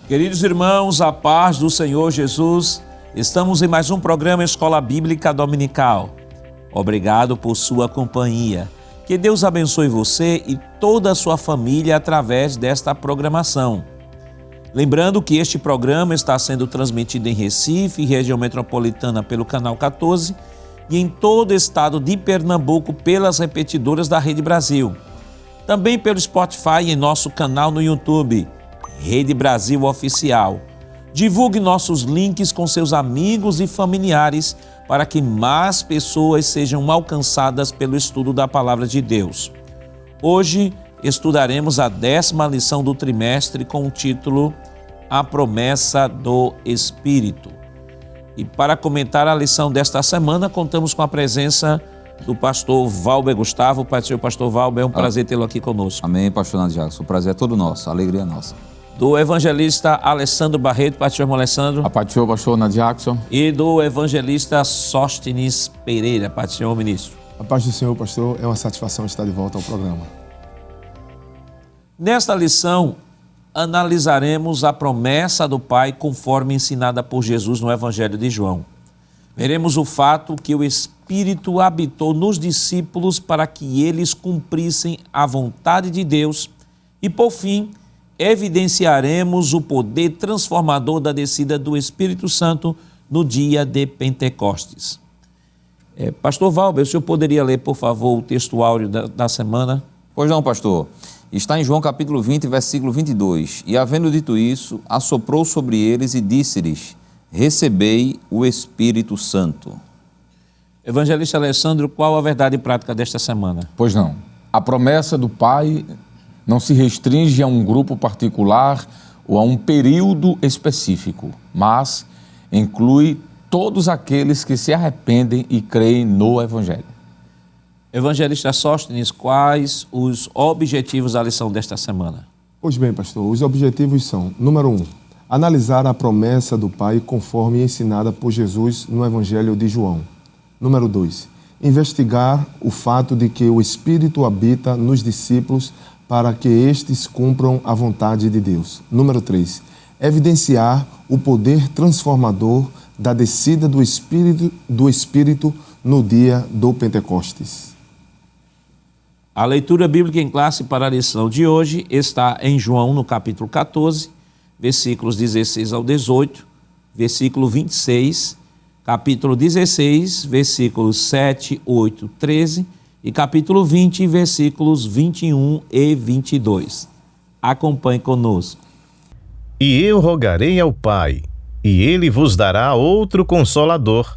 Queridos irmãos, a paz do Senhor Jesus, estamos em mais um programa Escola Bíblica Dominical. Obrigado por sua companhia. Que Deus abençoe você e toda a sua família através desta programação. Lembrando que este programa está sendo transmitido em Recife, região metropolitana, pelo Canal 14 e em todo o estado de Pernambuco pelas repetidoras da Rede Brasil. Também pelo Spotify e em nosso canal no YouTube, Rede Brasil Oficial. Divulgue nossos links com seus amigos e familiares para que mais pessoas sejam alcançadas pelo estudo da Palavra de Deus. Hoje estudaremos a 10ª lição do trimestre com o título A Promessa do Espírito. E para comentar a lição desta semana, contamos com a presença do pastor Valber Gustavo. Pai do Senhor, pastor Valber, é um prazer tê-lo aqui conosco. Amém, pastor Nando Jackson. O prazer é todo nosso, a alegria é nossa. Do evangelista Alessandro Barreto. Pai do Senhor, Alessandro. A paz do Senhor, pastor Nando Jackson. E do evangelista Sóstenes Pereira. Pai do Senhor, ministro. A paz do Senhor, pastor. É uma satisfação estar de volta ao programa. Nesta lição, analisaremos a promessa do Pai conforme ensinada por Jesus no Evangelho de João. Veremos o fato que o Espírito habitou nos discípulos para que eles cumprissem a vontade de Deus e, por fim, evidenciaremos o poder transformador da descida do Espírito Santo no dia de Pentecostes. Pastor Valber, o senhor poderia ler, por favor, o texto áureo da semana? Pois não, pastor. Está em João capítulo 20, versículo 22. E havendo dito isso, assoprou sobre eles e disse-lhes: recebei o Espírito Santo. Evangelista Alessandro, qual a verdade prática desta semana? Pois não. A promessa do Pai não se restringe a um grupo particular ou a um período específico, mas inclui todos aqueles que se arrependem e creem no Evangelho. Evangelista Sóstenes, quais os objetivos da lição desta semana? Pois bem, pastor, os objetivos são: número 1, analisar a promessa do Pai conforme ensinada por Jesus no Evangelho de João. Número 2, investigar o fato de que o Espírito habita nos discípulos para que estes cumpram a vontade de Deus. Número 3, evidenciar o poder transformador da descida do Espírito no dia do Pentecostes. A leitura bíblica em classe para a lição de hoje está em João, no capítulo 14, versículos 16 ao 18, versículo 26, capítulo 16, versículos 7, 8, 13 e capítulo 20, versículos 21 e 22. Acompanhe conosco. E eu rogarei ao Pai, e ele vos dará outro Consolador,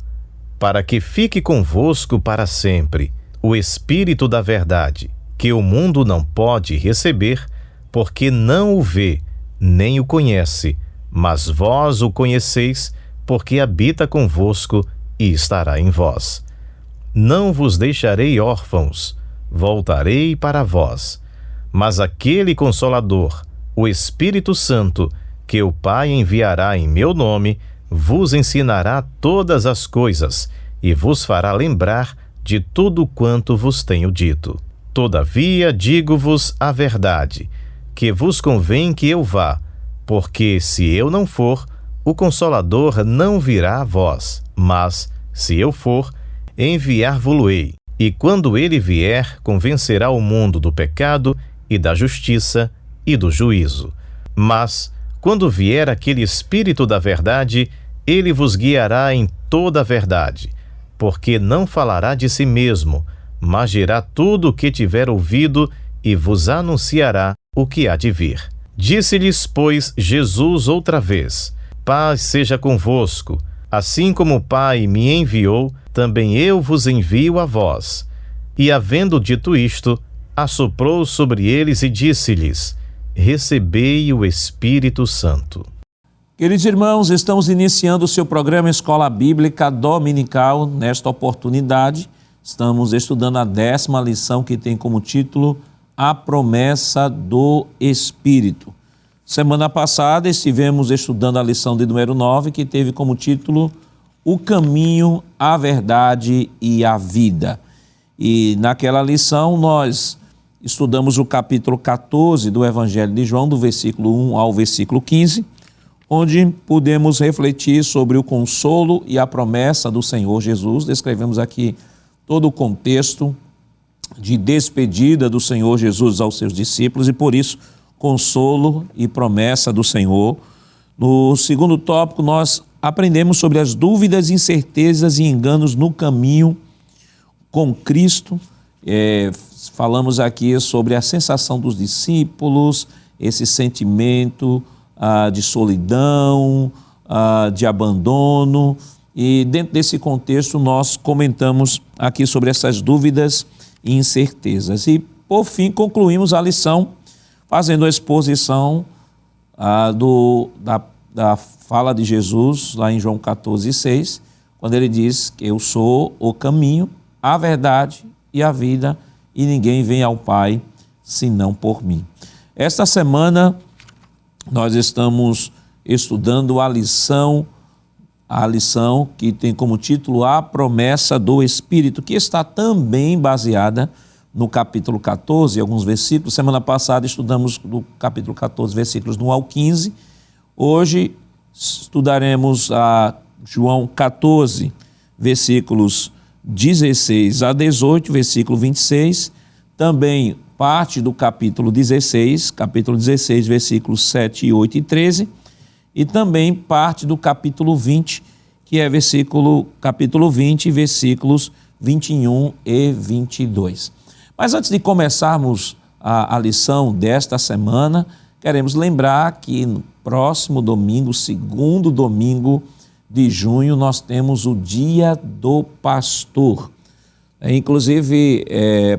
para que fique convosco para sempre, o Espírito da verdade, que o mundo não pode receber, porque não o vê, nem o conhece, mas vós o conheceis, porque habita convosco e estará em vós. Não vos deixarei órfãos, voltarei para vós. Mas aquele Consolador, o Espírito Santo, que o Pai enviará em meu nome, vos ensinará todas as coisas e vos fará lembrar de tudo quanto vos tenho dito. Todavia digo-vos a verdade, que vos convém que eu vá, porque se eu não for, o Consolador não virá a vós, mas, se eu for, enviar-vo-lo-ei. E quando ele vier, convencerá o mundo do pecado e da justiça e do juízo. Mas, quando vier aquele Espírito da verdade, ele vos guiará em toda a verdade, porque não falará de si mesmo, mas dirá tudo o que tiver ouvido e vos anunciará o que há de vir. Disse-lhes, pois, Jesus outra vez: paz seja convosco. Assim como o Pai me enviou, também eu vos envio a vós. E havendo dito isto, assoprou sobre eles e disse-lhes: recebei o Espírito Santo. Queridos irmãos, estamos iniciando o seu programa Escola Bíblica Dominical. Nesta oportunidade, estamos estudando a 10ª lição, que tem como título A Promessa do Espírito. Semana passada estivemos estudando a lição de número 9, que teve como título O Caminho, a Verdade e a Vida. E naquela lição nós estudamos o capítulo 14 do Evangelho de João, do versículo 1 ao versículo 15, onde pudemos refletir sobre o consolo e a promessa do Senhor Jesus. Descrevemos aqui todo o contexto de despedida do Senhor Jesus aos seus discípulos e, por isso, consolo e promessa do Senhor. No segundo tópico, nós aprendemos sobre as dúvidas, incertezas e enganos no caminho com Cristo. Falamos aqui sobre a sensação dos discípulos, esse sentimento de solidão, de abandono. E dentro desse contexto nós comentamos aqui sobre essas dúvidas e incertezas. E por fim concluímos a lição fazendo a exposição da fala de Jesus lá em João 14:6, quando ele diz que eu sou o caminho, a verdade e a vida, e ninguém vem ao Pai senão por mim. Esta semana nós estamos estudando a lição que tem como título A Promessa do Espírito, que está também baseada no capítulo 14, alguns versículos. Semana passada estudamos do capítulo 14, versículos do 1 ao 15. Hoje estudaremos a João 14, versículos 16 a 18, versículo 26, também parte do capítulo 16, versículos 7, 8 e 13, e também parte do capítulo 20, que é capítulo 20, versículos 21 e 22. Mas antes de começarmos a lição desta semana, queremos lembrar que no próximo domingo, segundo domingo de junho, nós temos o Dia do Pastor. Inclusive,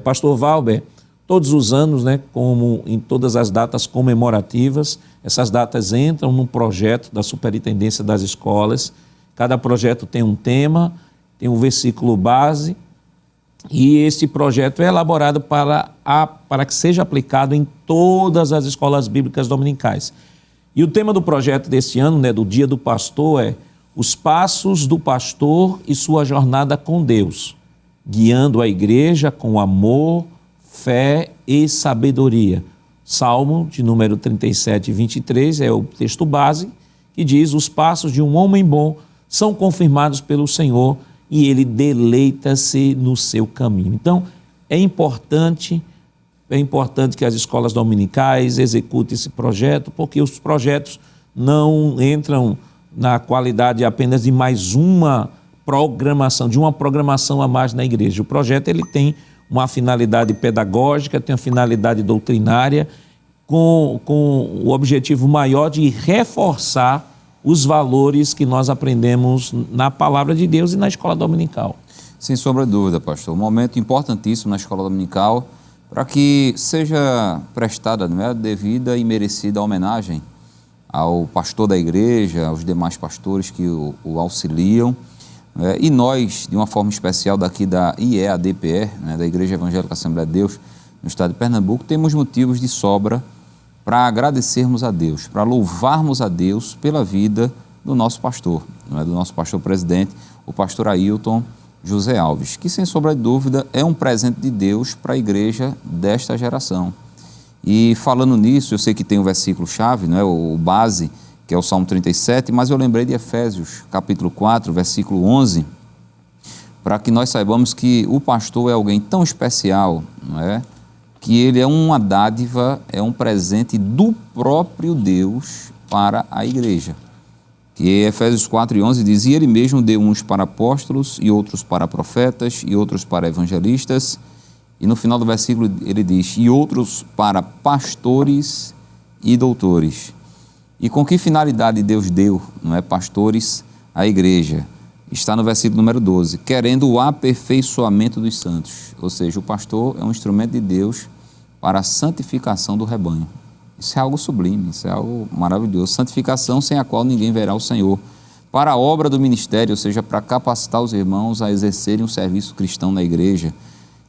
Pastor Valber, todos os anos, como em todas as datas comemorativas, essas datas entram num projeto da Superintendência das Escolas. Cada projeto tem um tema, tem um versículo base, e este projeto é elaborado para que seja aplicado em todas as escolas bíblicas dominicais. E o tema do projeto deste ano, do Dia do Pastor, é os passos do pastor e sua jornada com Deus, guiando a igreja com amor, fé e sabedoria. Salmo de número 37, 23 é o texto base que diz: os passos de um homem bom são confirmados pelo Senhor e ele deleita-se no seu caminho. Então, é importante que as escolas dominicais executem esse projeto, porque os projetos não entram na qualidade apenas de mais uma programação a mais na igreja. O projeto ele tem uma finalidade pedagógica, tem uma finalidade doutrinária, com o objetivo maior de reforçar os valores que nós aprendemos na Palavra de Deus e na escola dominical. Sem sombra de dúvida, pastor. Um momento importantíssimo na escola dominical para que seja prestada a devida e merecida homenagem ao pastor da igreja, aos demais pastores que o auxiliam. E nós, de uma forma especial daqui da IEADPE, da Igreja Evangélica Assembleia de Deus, no estado de Pernambuco, temos motivos de sobra para agradecermos a Deus, para louvarmos a Deus pela vida do nosso pastor, do nosso pastor presidente, o pastor Ailton José Alves, que sem sombra de dúvida é um presente de Deus para a igreja desta geração. E falando nisso, eu sei que tem o versículo-chave, o base, que é o Salmo 37, mas eu lembrei de Efésios, capítulo 4, versículo 11, para que nós saibamos que o pastor é alguém tão especial, que ele é uma dádiva, é um presente do próprio Deus para a igreja. Que Efésios 4 e 11 diz: e ele mesmo deu uns para apóstolos, e outros para profetas, e outros para evangelistas. E no final do versículo ele diz: e outros para pastores e doutores. E com que finalidade Deus deu, pastores à igreja? Está no versículo número 12, querendo o aperfeiçoamento dos santos. Ou seja, o pastor é um instrumento de Deus para a santificação do rebanho. Isso é algo sublime, isso é algo maravilhoso. Santificação sem a qual ninguém verá o Senhor. Para a obra do ministério, ou seja, para capacitar os irmãos a exercerem um serviço cristão na igreja.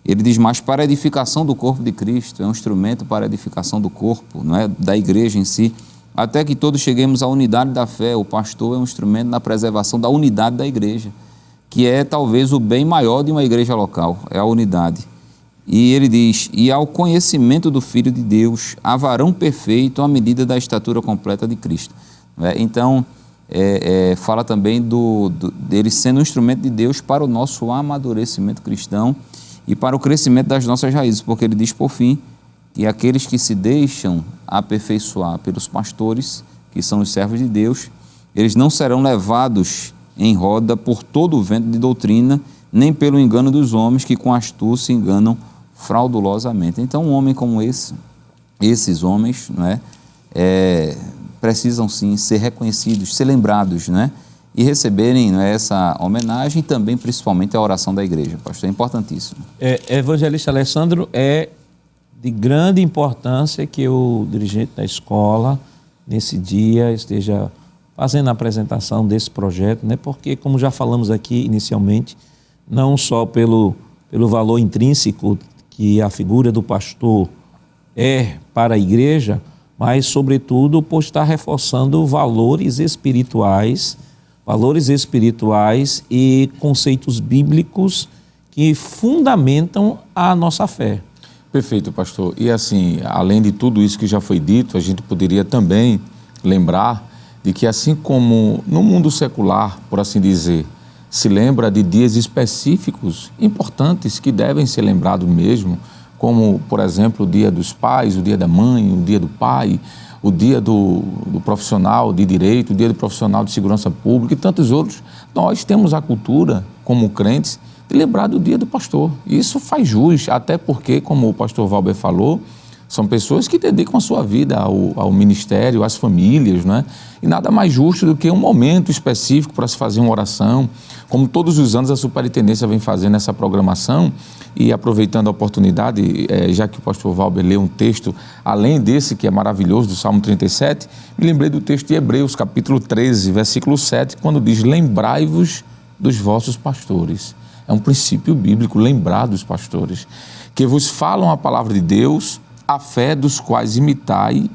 Ele diz mais para a edificação do corpo de Cristo, é um instrumento para a edificação do corpo, da igreja em si. Até que todos cheguemos à unidade da fé. O pastor é um instrumento na preservação da unidade da igreja, que é talvez o bem maior de uma igreja local, é a unidade. E ele diz: e ao conhecimento do Filho de Deus, a varão perfeito à medida da estatura completa de Cristo. né? Então, fala também dele sendo um instrumento de Deus para o nosso amadurecimento cristão e para o crescimento das nossas raízes, porque ele diz, por fim, que aqueles que se deixam aperfeiçoar pelos pastores, que são os servos de Deus, eles não serão levados em roda por todo o vento de doutrina, nem pelo engano dos homens que com astúcia enganam fraudulosamente. Então, um homem como esses homens, não é, precisam sim ser reconhecidos, ser lembrados, né? E receberem, não é, essa homenagem e também, principalmente, a oração da igreja, pastor. É importantíssimo. Evangelista Alessandro, é de grande importância que o dirigente da escola, nesse dia, esteja fazendo a apresentação desse projeto, né? Porque, como já falamos aqui inicialmente, não só pelo valor intrínseco que a figura do pastor é para a igreja, mas, sobretudo, por estar reforçando valores espirituais e conceitos bíblicos que fundamentam a nossa fé. Perfeito, pastor. E assim, além de tudo isso que já foi dito, a gente poderia também lembrar de que, assim como no mundo secular, por assim dizer, se lembra de dias específicos, importantes, que devem ser lembrados mesmo, como, por exemplo, o dia dos pais, o dia da mãe, o dia do pai, o dia do profissional de direito, o dia do profissional de segurança pública e tantos outros. Nós temos a cultura, como crentes, de lembrar do dia do pastor. E isso faz jus, até porque, como o pastor Valber falou, são pessoas que dedicam a sua vida ao ministério, às famílias, né? E nada mais justo do que um momento específico para se fazer uma oração, como todos os anos a superintendência vem fazendo essa programação. E aproveitando a oportunidade, já que o pastor Valber leu um texto, além desse que é maravilhoso, do Salmo 37, me lembrei do texto de Hebreus, capítulo 13, versículo 7, quando diz, lembrai-vos dos vossos pastores. É um princípio bíblico, lembrar dos pastores, que vos falam a palavra de Deus, a fé dos quais imitai,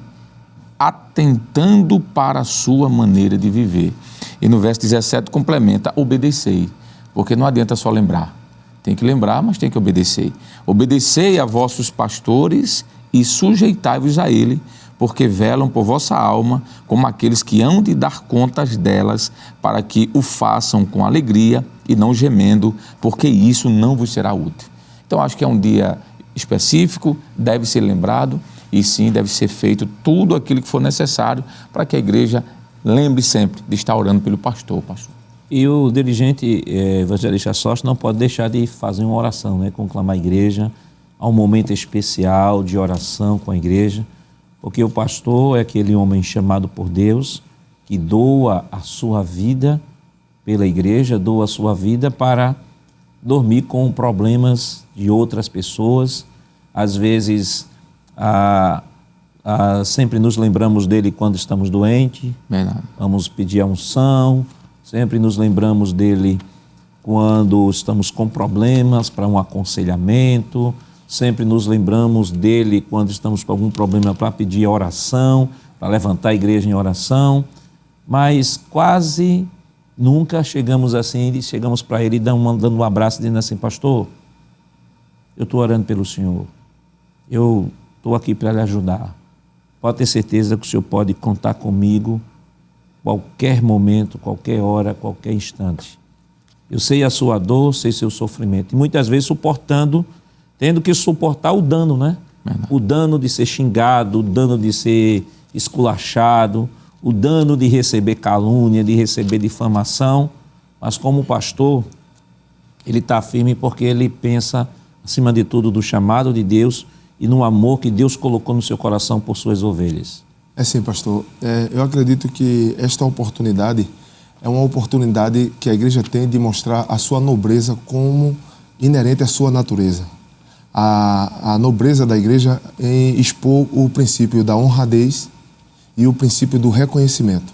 atentando para a sua maneira de viver. E no verso 17 complementa, obedecei, porque não adianta só lembrar. Tem que lembrar, mas tem que obedecer. Obedecei a vossos pastores e sujeitai-vos a ele, porque velam por vossa alma, como aqueles que hão de dar contas delas, para que o façam com alegria e não gemendo, porque isso não vos será útil. Então, acho que é um dia específico, deve ser lembrado e sim, deve ser feito tudo aquilo que for necessário para que a igreja lembre sempre de estar orando pelo pastor. E o dirigente evangelista sócio não pode deixar de fazer uma oração, né? Conclamar a igreja a um momento especial de oração com a igreja, porque o pastor é aquele homem chamado por Deus que doa a sua vida pela igreja, doa a sua vida para dormir com problemas de outras pessoas. Às vezes, sempre nos lembramos dele quando estamos doentes, vamos pedir a unção, sempre nos lembramos dele quando estamos com problemas para um aconselhamento, sempre nos lembramos dele quando estamos com algum problema para pedir oração, para levantar a igreja em oração, mas quase nunca chegamos assim, chegamos para ele dando um abraço, dizendo assim, pastor, eu estou orando pelo senhor, eu estou aqui para lhe ajudar, pode ter certeza que o senhor pode contar comigo qualquer momento, qualquer hora, qualquer instante. Eu sei a sua dor, sei seu sofrimento. E muitas vezes tendo que suportar o dano, né? O dano de ser xingado, o dano de ser esculachado, o dano de receber calúnia, de receber difamação. Mas como pastor, ele está firme porque ele pensa, acima de tudo, do chamado de Deus e no amor que Deus colocou no seu coração por suas ovelhas. É sim, pastor. Eu acredito que esta oportunidade é uma oportunidade que a igreja tem de mostrar a sua nobreza como inerente à sua natureza. A nobreza da igreja em expor o princípio da honradez e o princípio do reconhecimento.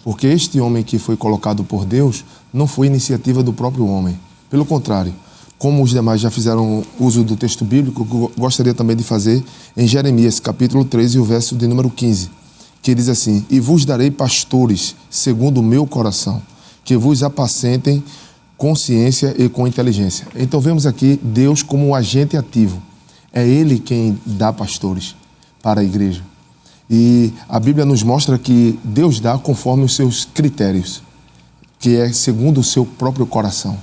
Porque este homem que foi colocado por Deus não foi iniciativa do próprio homem. Pelo contrário, como os demais já fizeram uso do texto bíblico, eu gostaria também de fazer em Jeremias, capítulo 13, o verso de número 15, que diz assim, e vos darei pastores segundo o meu coração, que vos apacentem com ciência e com inteligência. Então vemos aqui Deus como um agente ativo. É Ele quem dá pastores para a igreja. E a Bíblia nos mostra que Deus dá conforme os seus critérios, que é segundo o seu próprio coração.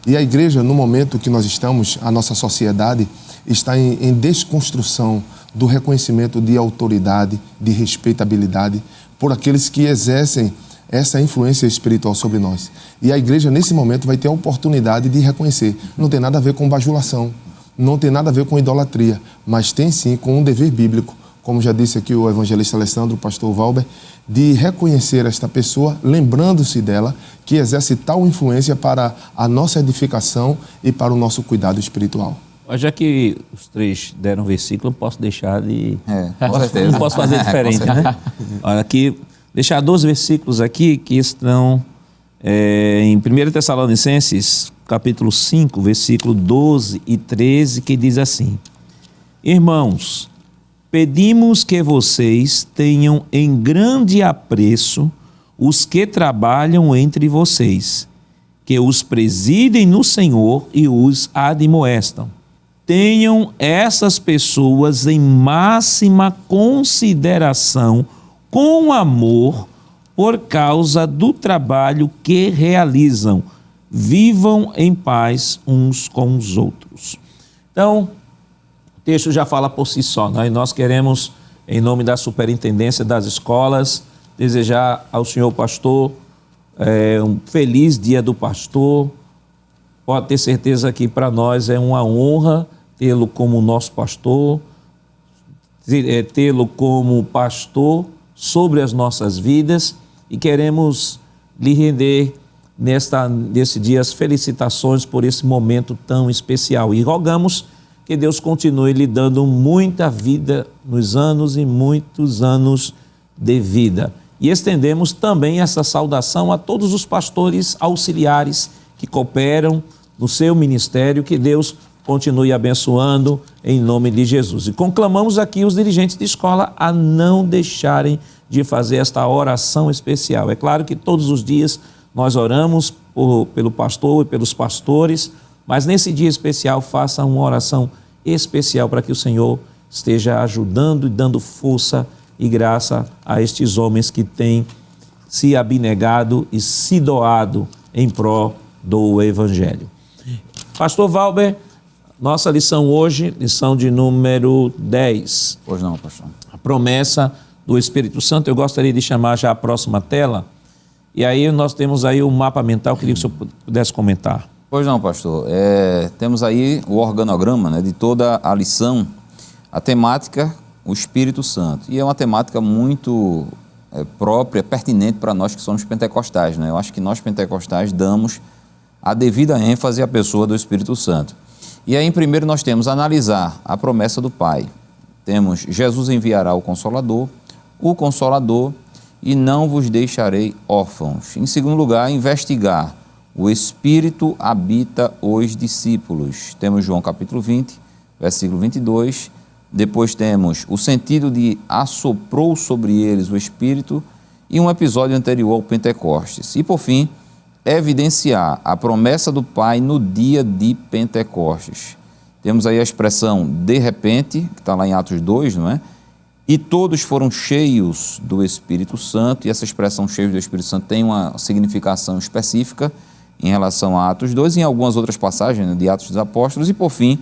E a igreja, no momento que nós estamos, a nossa sociedade está em desconstrução do reconhecimento de autoridade, de respeitabilidade por aqueles que exercem essa influência espiritual sobre nós. E a igreja, nesse momento, vai ter a oportunidade de reconhecer. Não tem nada a ver com bajulação, não tem nada a ver com idolatria, mas tem sim com um dever bíblico, como já disse aqui o evangelista Alessandro, o pastor Valber, de reconhecer esta pessoa, lembrando-se dela, que exerce tal influência para a nossa edificação e para o nosso cuidado espiritual. Mas já que os três deram versículo, não posso deixar de... Com certeza. Não posso fazer diferente, né? Olha aqui, deixar 12 versículos aqui que estão em 1 Tessalonicenses, capítulo 5, versículo 12 e 13, que diz assim: Irmãos, pedimos que vocês tenham em grande apreço os que trabalham entre vocês, que os presidem no Senhor e os admoestam. Tenham essas pessoas em máxima consideração, com amor, por causa do trabalho que realizam. Vivam em paz uns com os outros. Então, o texto já fala por si só, né? E nós queremos, em nome da superintendência das escolas, desejar ao senhor pastor um feliz dia do pastor. Pode ter certeza que para nós é uma honra tê-lo como nosso pastor, tê-lo como pastor sobre as nossas vidas, e queremos lhe render nesse dia as felicitações por esse momento tão especial. E rogamos que Deus continue lhe dando muita vida nos anos e muitos anos de vida. E estendemos também essa saudação a todos os pastores auxiliares que cooperam no seu ministério, que Deus continue abençoando em nome de Jesus. E conclamamos aqui os dirigentes de escola a não deixarem de fazer esta oração especial. É claro que todos os dias nós oramos pelo pastor e pelos pastores, mas nesse dia especial faça uma oração especial para que o Senhor esteja ajudando e dando força e graça a estes homens que têm se abnegado e se doado em prol do Evangelho. Pastor Valber, nossa lição hoje, lição de número 10. Pois não, pastor. A promessa do Espírito Santo. Eu gostaria de chamar já a próxima tela. E aí nós temos aí o mapa mental, queria que o senhor pudesse comentar. Pois não, pastor. Temos aí o organograma, né, de toda a lição, a temática, o Espírito Santo. E é uma temática muito própria, pertinente para nós que somos pentecostais, né? Eu acho que nós pentecostais damos a devida ênfase à pessoa do Espírito Santo. E aí, primeiro, nós temos analisar a promessa do Pai. Temos Jesus enviará o Consolador, e não vos deixarei órfãos. Em segundo lugar, investigar. O Espírito habita os discípulos. Temos João capítulo 20, versículo 22. Depois temos o sentido de assoprou sobre eles o Espírito e um episódio anterior ao Pentecostes. E, por fim, evidenciar a promessa do Pai no dia de Pentecostes. Temos aí a expressão de repente, que está lá em Atos 2, não é? E todos foram cheios do Espírito Santo, e essa expressão cheios do Espírito Santo tem uma significação específica em relação a Atos 2 e em algumas outras passagens, né, de Atos dos Apóstolos, e por fim,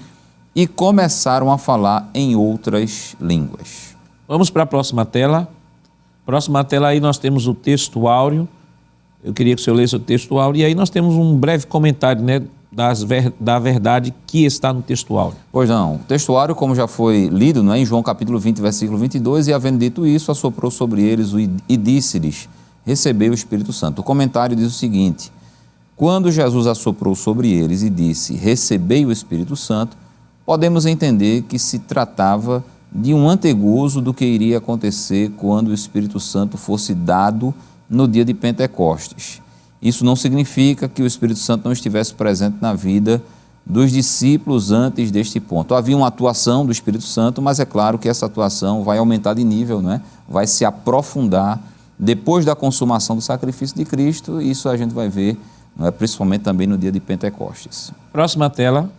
e começaram a falar em outras línguas. Vamos para a próxima tela. Próxima tela, aí nós temos o texto áureo. Eu queria que o senhor lesse o texto áureo, e aí nós temos um breve comentário, né, da verdade que está no texto áureo. Pois não, o texto áureo, como já foi lido, não é, em João capítulo 20, versículo 22, e havendo dito isso, assoprou sobre eles e disse-lhes, recebei o Espírito Santo. O comentário diz o seguinte: quando Jesus assoprou sobre eles e disse, recebei o Espírito Santo, podemos entender que se tratava de um antegozo do que iria acontecer quando o Espírito Santo fosse dado no dia de Pentecostes. Isso não significa que o Espírito Santo não estivesse presente na vida dos discípulos antes deste ponto. Havia uma atuação do Espírito Santo, mas é claro que essa atuação vai aumentar de nível, não é? Vai se aprofundar depois da consumação do sacrifício de Cristo, e isso a gente vai ver, não é? Principalmente também no dia de Pentecostes. Próxima tela.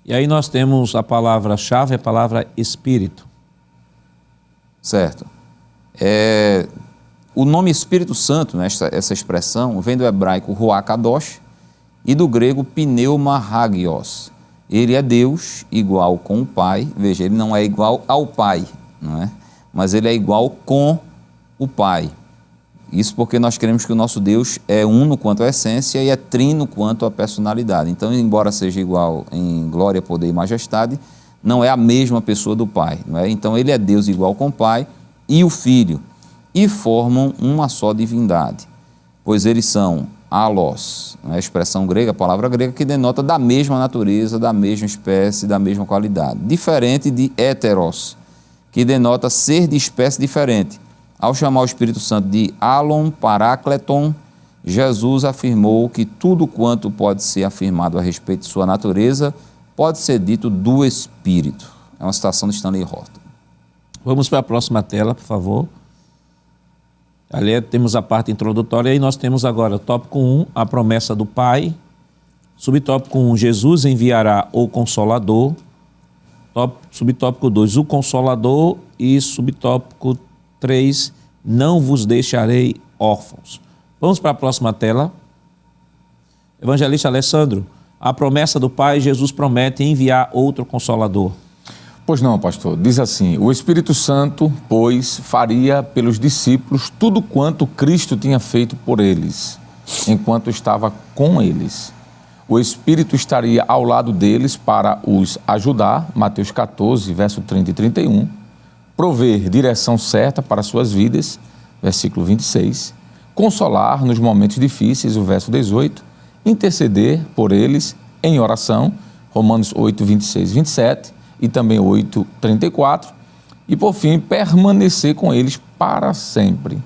E aí nós temos a palavra-chave, a palavra Espírito. Certo. O nome Espírito Santo, né, essa expressão, vem do hebraico Ruach Kadosh e do grego Pneuma Hagios. Ele é Deus igual com o Pai. Veja, ele não é igual ao Pai, não é? Mas ele é igual com o Pai. Isso porque nós queremos que o nosso Deus é uno quanto à essência e é trino quanto à personalidade. Então, embora seja igual em glória, poder e majestade, não é a mesma pessoa do Pai, não é? Então, ele é Deus igual com o Pai e o Filho, e formam uma só divindade, pois eles são allos, a expressão grega, a palavra grega, que denota da mesma natureza, da mesma espécie, da mesma qualidade. Diferente de heteros, que denota ser de espécie diferente. Ao chamar o Espírito Santo de Alon Parakleton, Jesus afirmou que tudo quanto pode ser afirmado a respeito de sua natureza pode ser dito do Espírito. É uma citação de Stanley Horton. Vamos para a próxima tela, por favor. Ali temos a parte introdutória e nós temos agora, tópico 1, a promessa do Pai. Subtópico 1, Jesus enviará o Consolador. Subtópico 2, o Consolador. E subtópico 3, não vos deixarei órfãos. Vamos para a próxima tela. Evangelista Alessandro, a promessa do Pai, Jesus promete enviar outro Consolador. Pois não, pastor. Diz assim: o Espírito Santo, pois, faria pelos discípulos tudo quanto Cristo tinha feito por eles, enquanto estava com eles. O Espírito estaria ao lado deles para os ajudar, Mateus 14, verso 30 e 31, prover direção certa para suas vidas, versículo 26, consolar nos momentos difíceis, o verso 18, interceder por eles em oração, Romanos 8, 26 e 27, e também 8, 34, e por fim, permanecer com eles para sempre.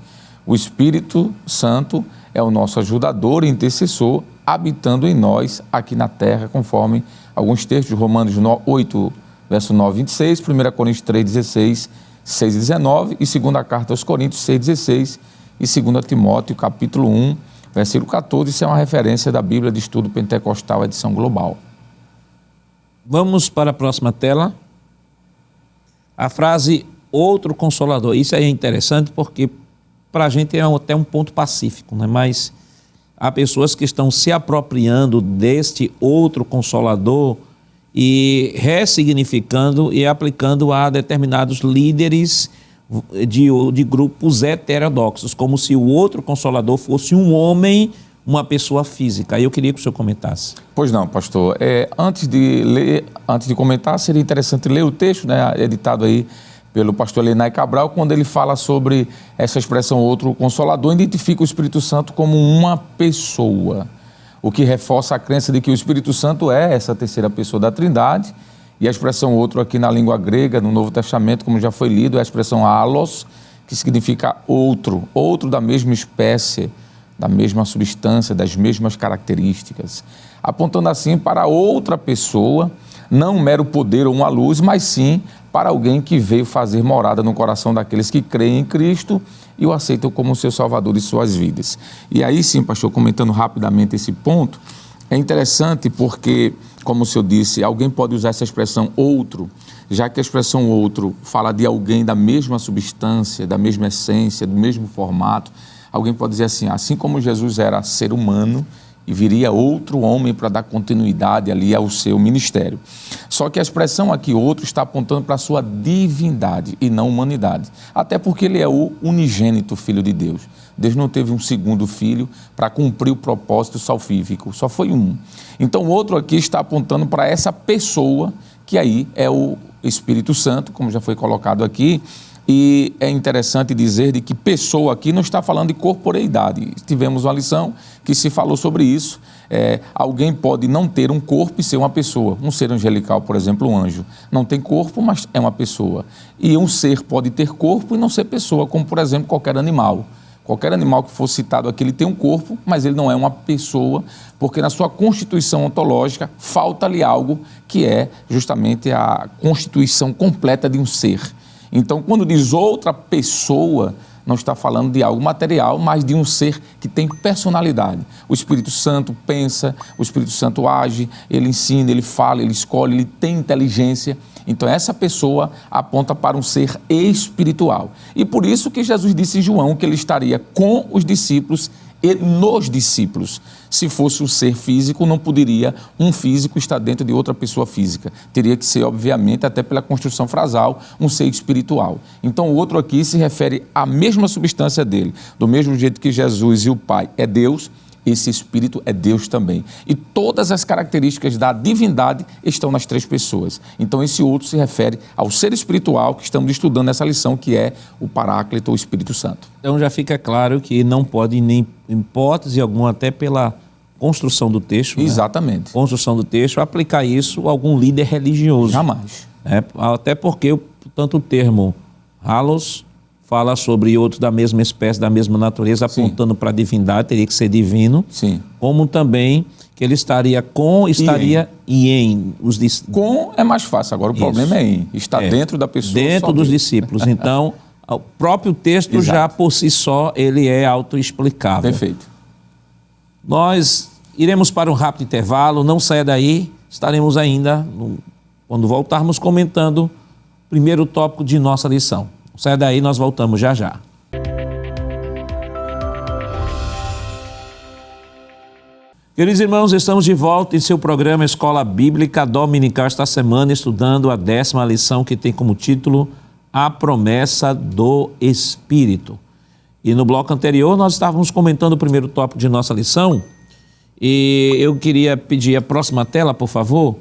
O Espírito Santo é o nosso ajudador e intercessor, habitando em nós aqui na terra, conforme alguns textos de Romanos 8, verso 9 e 26, 1 Coríntios 3, 16, 6 e 19, e 2 carta aos Coríntios 6, 16, e 2 Timóteo, capítulo 1, versículo 14, isso é uma referência da Bíblia de Estudo Pentecostal, edição global. Vamos para a próxima tela. A frase outro consolador. Isso aí é interessante porque para a gente é até um ponto pacífico, né? Mas há pessoas que estão se apropriando deste outro consolador e ressignificando e aplicando a determinados líderes de grupos heterodoxos, como se o outro consolador fosse um homem, uma pessoa física. Aí eu queria que o senhor comentasse. Pois não, pastor. Antes de comentar, seria interessante ler o texto, né, editado aí pelo pastor Lenay Cabral, quando ele fala sobre essa expressão outro consolador, identifica o Espírito Santo como uma pessoa, o que reforça a crença de que o Espírito Santo é essa terceira pessoa da Trindade, e a expressão outro aqui na língua grega, no Novo Testamento, como já foi lido, é a expressão allos, que significa outro da mesma espécie, da mesma substância, das mesmas características, apontando assim para outra pessoa, não um mero poder ou uma luz, mas sim para alguém que veio fazer morada no coração daqueles que creem em Cristo e o aceitam como seu Salvador de suas vidas. E aí sim, pastor, comentando rapidamente esse ponto, é interessante porque, como o senhor disse, alguém pode usar essa expressão outro, já que a expressão outro fala de alguém da mesma substância, da mesma essência, do mesmo formato. Alguém pode dizer assim como Jesus era ser humano e viria outro homem para dar continuidade ali ao seu ministério. Só que a expressão aqui, outro, está apontando para a sua divindade e não humanidade. Até porque ele é o unigênito Filho de Deus. Deus não teve um segundo filho para cumprir o propósito salvífico, só foi um. Então o outro aqui está apontando para essa pessoa, que aí é o Espírito Santo, como já foi colocado aqui. E é interessante dizer de que pessoa aqui não está falando de corporeidade. Tivemos uma lição que se falou sobre isso. Alguém pode não ter um corpo e ser uma pessoa. Um ser angelical, por exemplo, um anjo. Não tem corpo, mas é uma pessoa. E um ser pode ter corpo e não ser pessoa, como, por exemplo, qualquer animal. Qualquer animal que for citado aqui, ele tem um corpo, mas ele não é uma pessoa, porque na sua constituição ontológica falta-lhe algo que é justamente a constituição completa de um ser. Então, quando diz outra pessoa, não está falando de algo material, mas de um ser que tem personalidade. O Espírito Santo pensa, o Espírito Santo age, ele ensina, ele fala, ele escolhe, ele tem inteligência. Então essa pessoa aponta para um ser espiritual. E por isso que Jesus disse em João que ele estaria com os discípulos e nos discípulos. Se fosse um ser físico, não poderia um físico estar dentro de outra pessoa física. Teria que ser, obviamente, até pela construção frasal, um ser espiritual. Então o outro aqui se refere à mesma substância dele. Do mesmo jeito que Jesus e o Pai é Deus, esse Espírito é Deus também. E todas as características da divindade estão nas três pessoas. Então esse outro se refere ao ser espiritual que estamos estudando nessa lição, que é o Paráclito, o Espírito Santo. Então já fica claro que não pode, nem hipótese alguma, até pela construção do texto, Exatamente. Né? Construção do texto, aplicar isso a algum líder religioso. Jamais. Até porque tanto o termo halos fala sobre outro da mesma espécie, da mesma natureza, apontando para a divindade, teria que ser divino. Sim. Como também que ele estaria com, estaria e em. Com é mais fácil, agora o problema é em. Está dentro da pessoa. Dentro dos discípulos. Então, o próprio texto já por si só, ele é autoexplicável. Perfeito. Nós iremos para um rápido intervalo, não saia daí, estaremos ainda, quando voltarmos, comentando o primeiro tópico de nossa lição. Saia daí, nós voltamos já já. Queridos irmãos, estamos de volta em seu programa Escola Bíblica Dominical, esta semana estudando a 10ª lição, que tem como título A Promessa do Espírito. E no bloco anterior nós estávamos comentando o primeiro tópico de nossa lição, e eu queria pedir a próxima tela, por favor,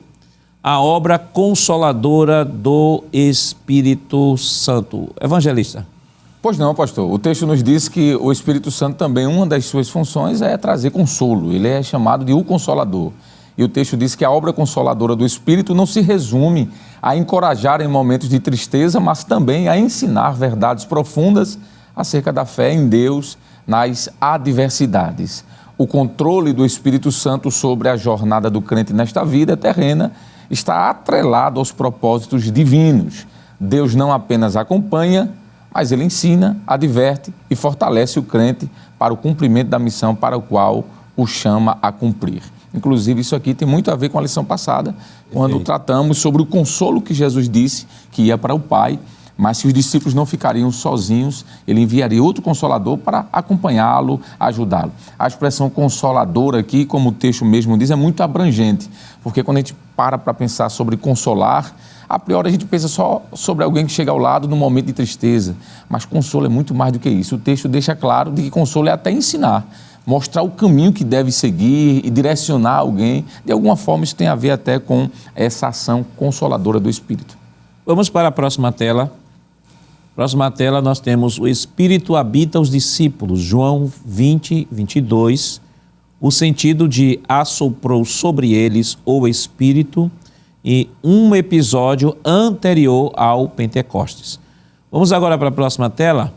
a obra consoladora do Espírito Santo. Evangelista. Pois não, pastor. O texto nos diz que o Espírito Santo também, uma das suas funções é trazer consolo. Ele é chamado de o Consolador. E o texto diz que a obra consoladora do Espírito não se resume a encorajar em momentos de tristeza, mas também a ensinar verdades profundas acerca da fé em Deus nas adversidades. O controle do Espírito Santo sobre a jornada do crente nesta vida terrena está atrelado aos propósitos divinos. Deus não apenas acompanha, mas ele ensina, adverte e fortalece o crente para o cumprimento da missão para a qual o chama a cumprir. Inclusive, isso aqui tem muito a ver com a lição passada, quando tratamos sobre o consolo que Jesus disse que ia para o Pai, mas se os discípulos não ficariam sozinhos, ele enviaria outro consolador para acompanhá-lo, ajudá-lo. A expressão consolador aqui, como o texto mesmo diz, é muito abrangente, porque quando a gente para pensar sobre consolar, a priori a gente pensa só sobre alguém que chega ao lado no momento de tristeza, mas consolo é muito mais do que isso. O texto deixa claro de que consolo é até ensinar, mostrar o caminho que deve seguir e direcionar alguém. De alguma forma isso tem a ver até com essa ação consoladora do Espírito. Vamos para a próxima tela. Próxima tela, nós temos o Espírito habita os discípulos, João 20, 22, o sentido de assoprou sobre eles o Espírito e um episódio anterior ao Pentecostes. Vamos agora para a próxima tela.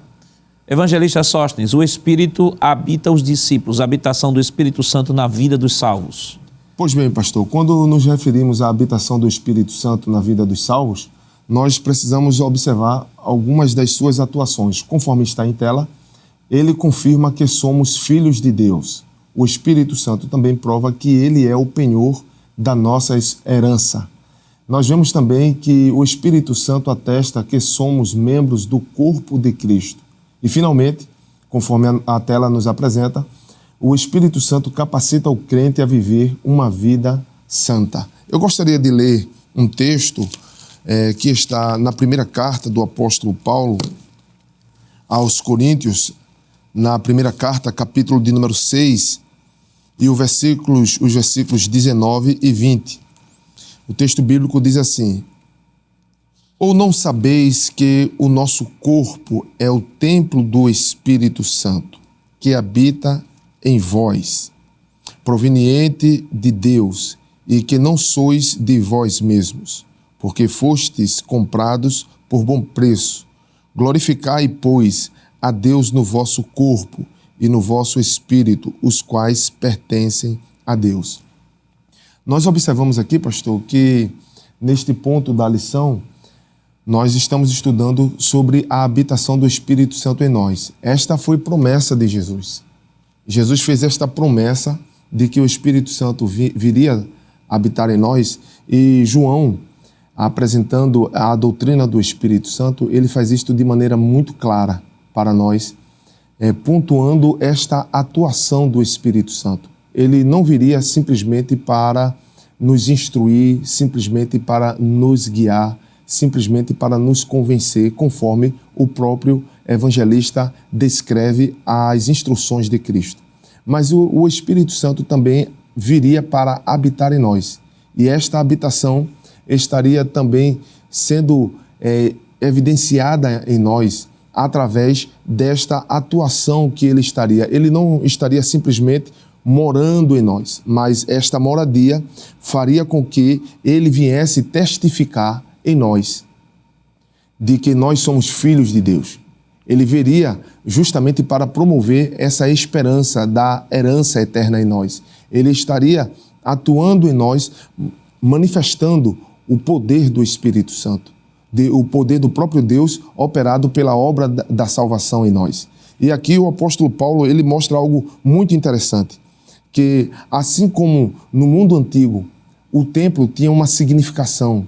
Evangelista Sóstenes, o Espírito habita os discípulos, a habitação do Espírito Santo na vida dos salvos. Pois bem, pastor, quando nos referimos à habitação do Espírito Santo na vida dos salvos, nós precisamos observar algumas das suas atuações. Conforme está em tela, ele confirma que somos filhos de Deus. O Espírito Santo também prova que ele é o penhor da nossa herança. Nós vemos também que o Espírito Santo atesta que somos membros do corpo de Cristo. E, finalmente, conforme a tela nos apresenta, o Espírito Santo capacita o crente a viver uma vida santa. Eu gostaria de ler um texto que está na primeira carta do apóstolo Paulo aos Coríntios, na primeira carta, capítulo de número 6, e os versículos 19 e 20. O texto bíblico diz assim: ou não sabeis que o nosso corpo é o templo do Espírito Santo, que habita em vós, proveniente de Deus, e que não sois de vós mesmos, porque fostes comprados por bom preço. Glorificai, pois, a Deus no vosso corpo e no vosso espírito, os quais pertencem a Deus. Nós observamos aqui, pastor, que neste ponto da lição, nós estamos estudando sobre a habitação do Espírito Santo em nós. Esta foi promessa de Jesus. Jesus fez esta promessa de que o Espírito Santo viria habitar em nós, e João, apresentando a doutrina do Espírito Santo, ele faz isto de maneira muito clara para nós, pontuando esta atuação do Espírito Santo. Ele não viria simplesmente para nos instruir, simplesmente para nos guiar, simplesmente para nos convencer, conforme o próprio evangelista descreve as instruções de Cristo. Mas o Espírito Santo também viria para habitar em nós. E esta habitação estaria também sendo evidenciada em nós através desta atuação que ele estaria. Ele não estaria simplesmente morando em nós, mas esta moradia faria com que ele viesse testificar em nós de que nós somos filhos de Deus. Ele viria justamente para promover essa esperança da herança eterna em nós. Ele estaria atuando em nós, manifestando o poder do Espírito Santo, o poder do próprio Deus operado pela obra da salvação em nós. E aqui o apóstolo Paulo, ele mostra algo muito interessante, que assim como no mundo antigo o templo tinha uma significação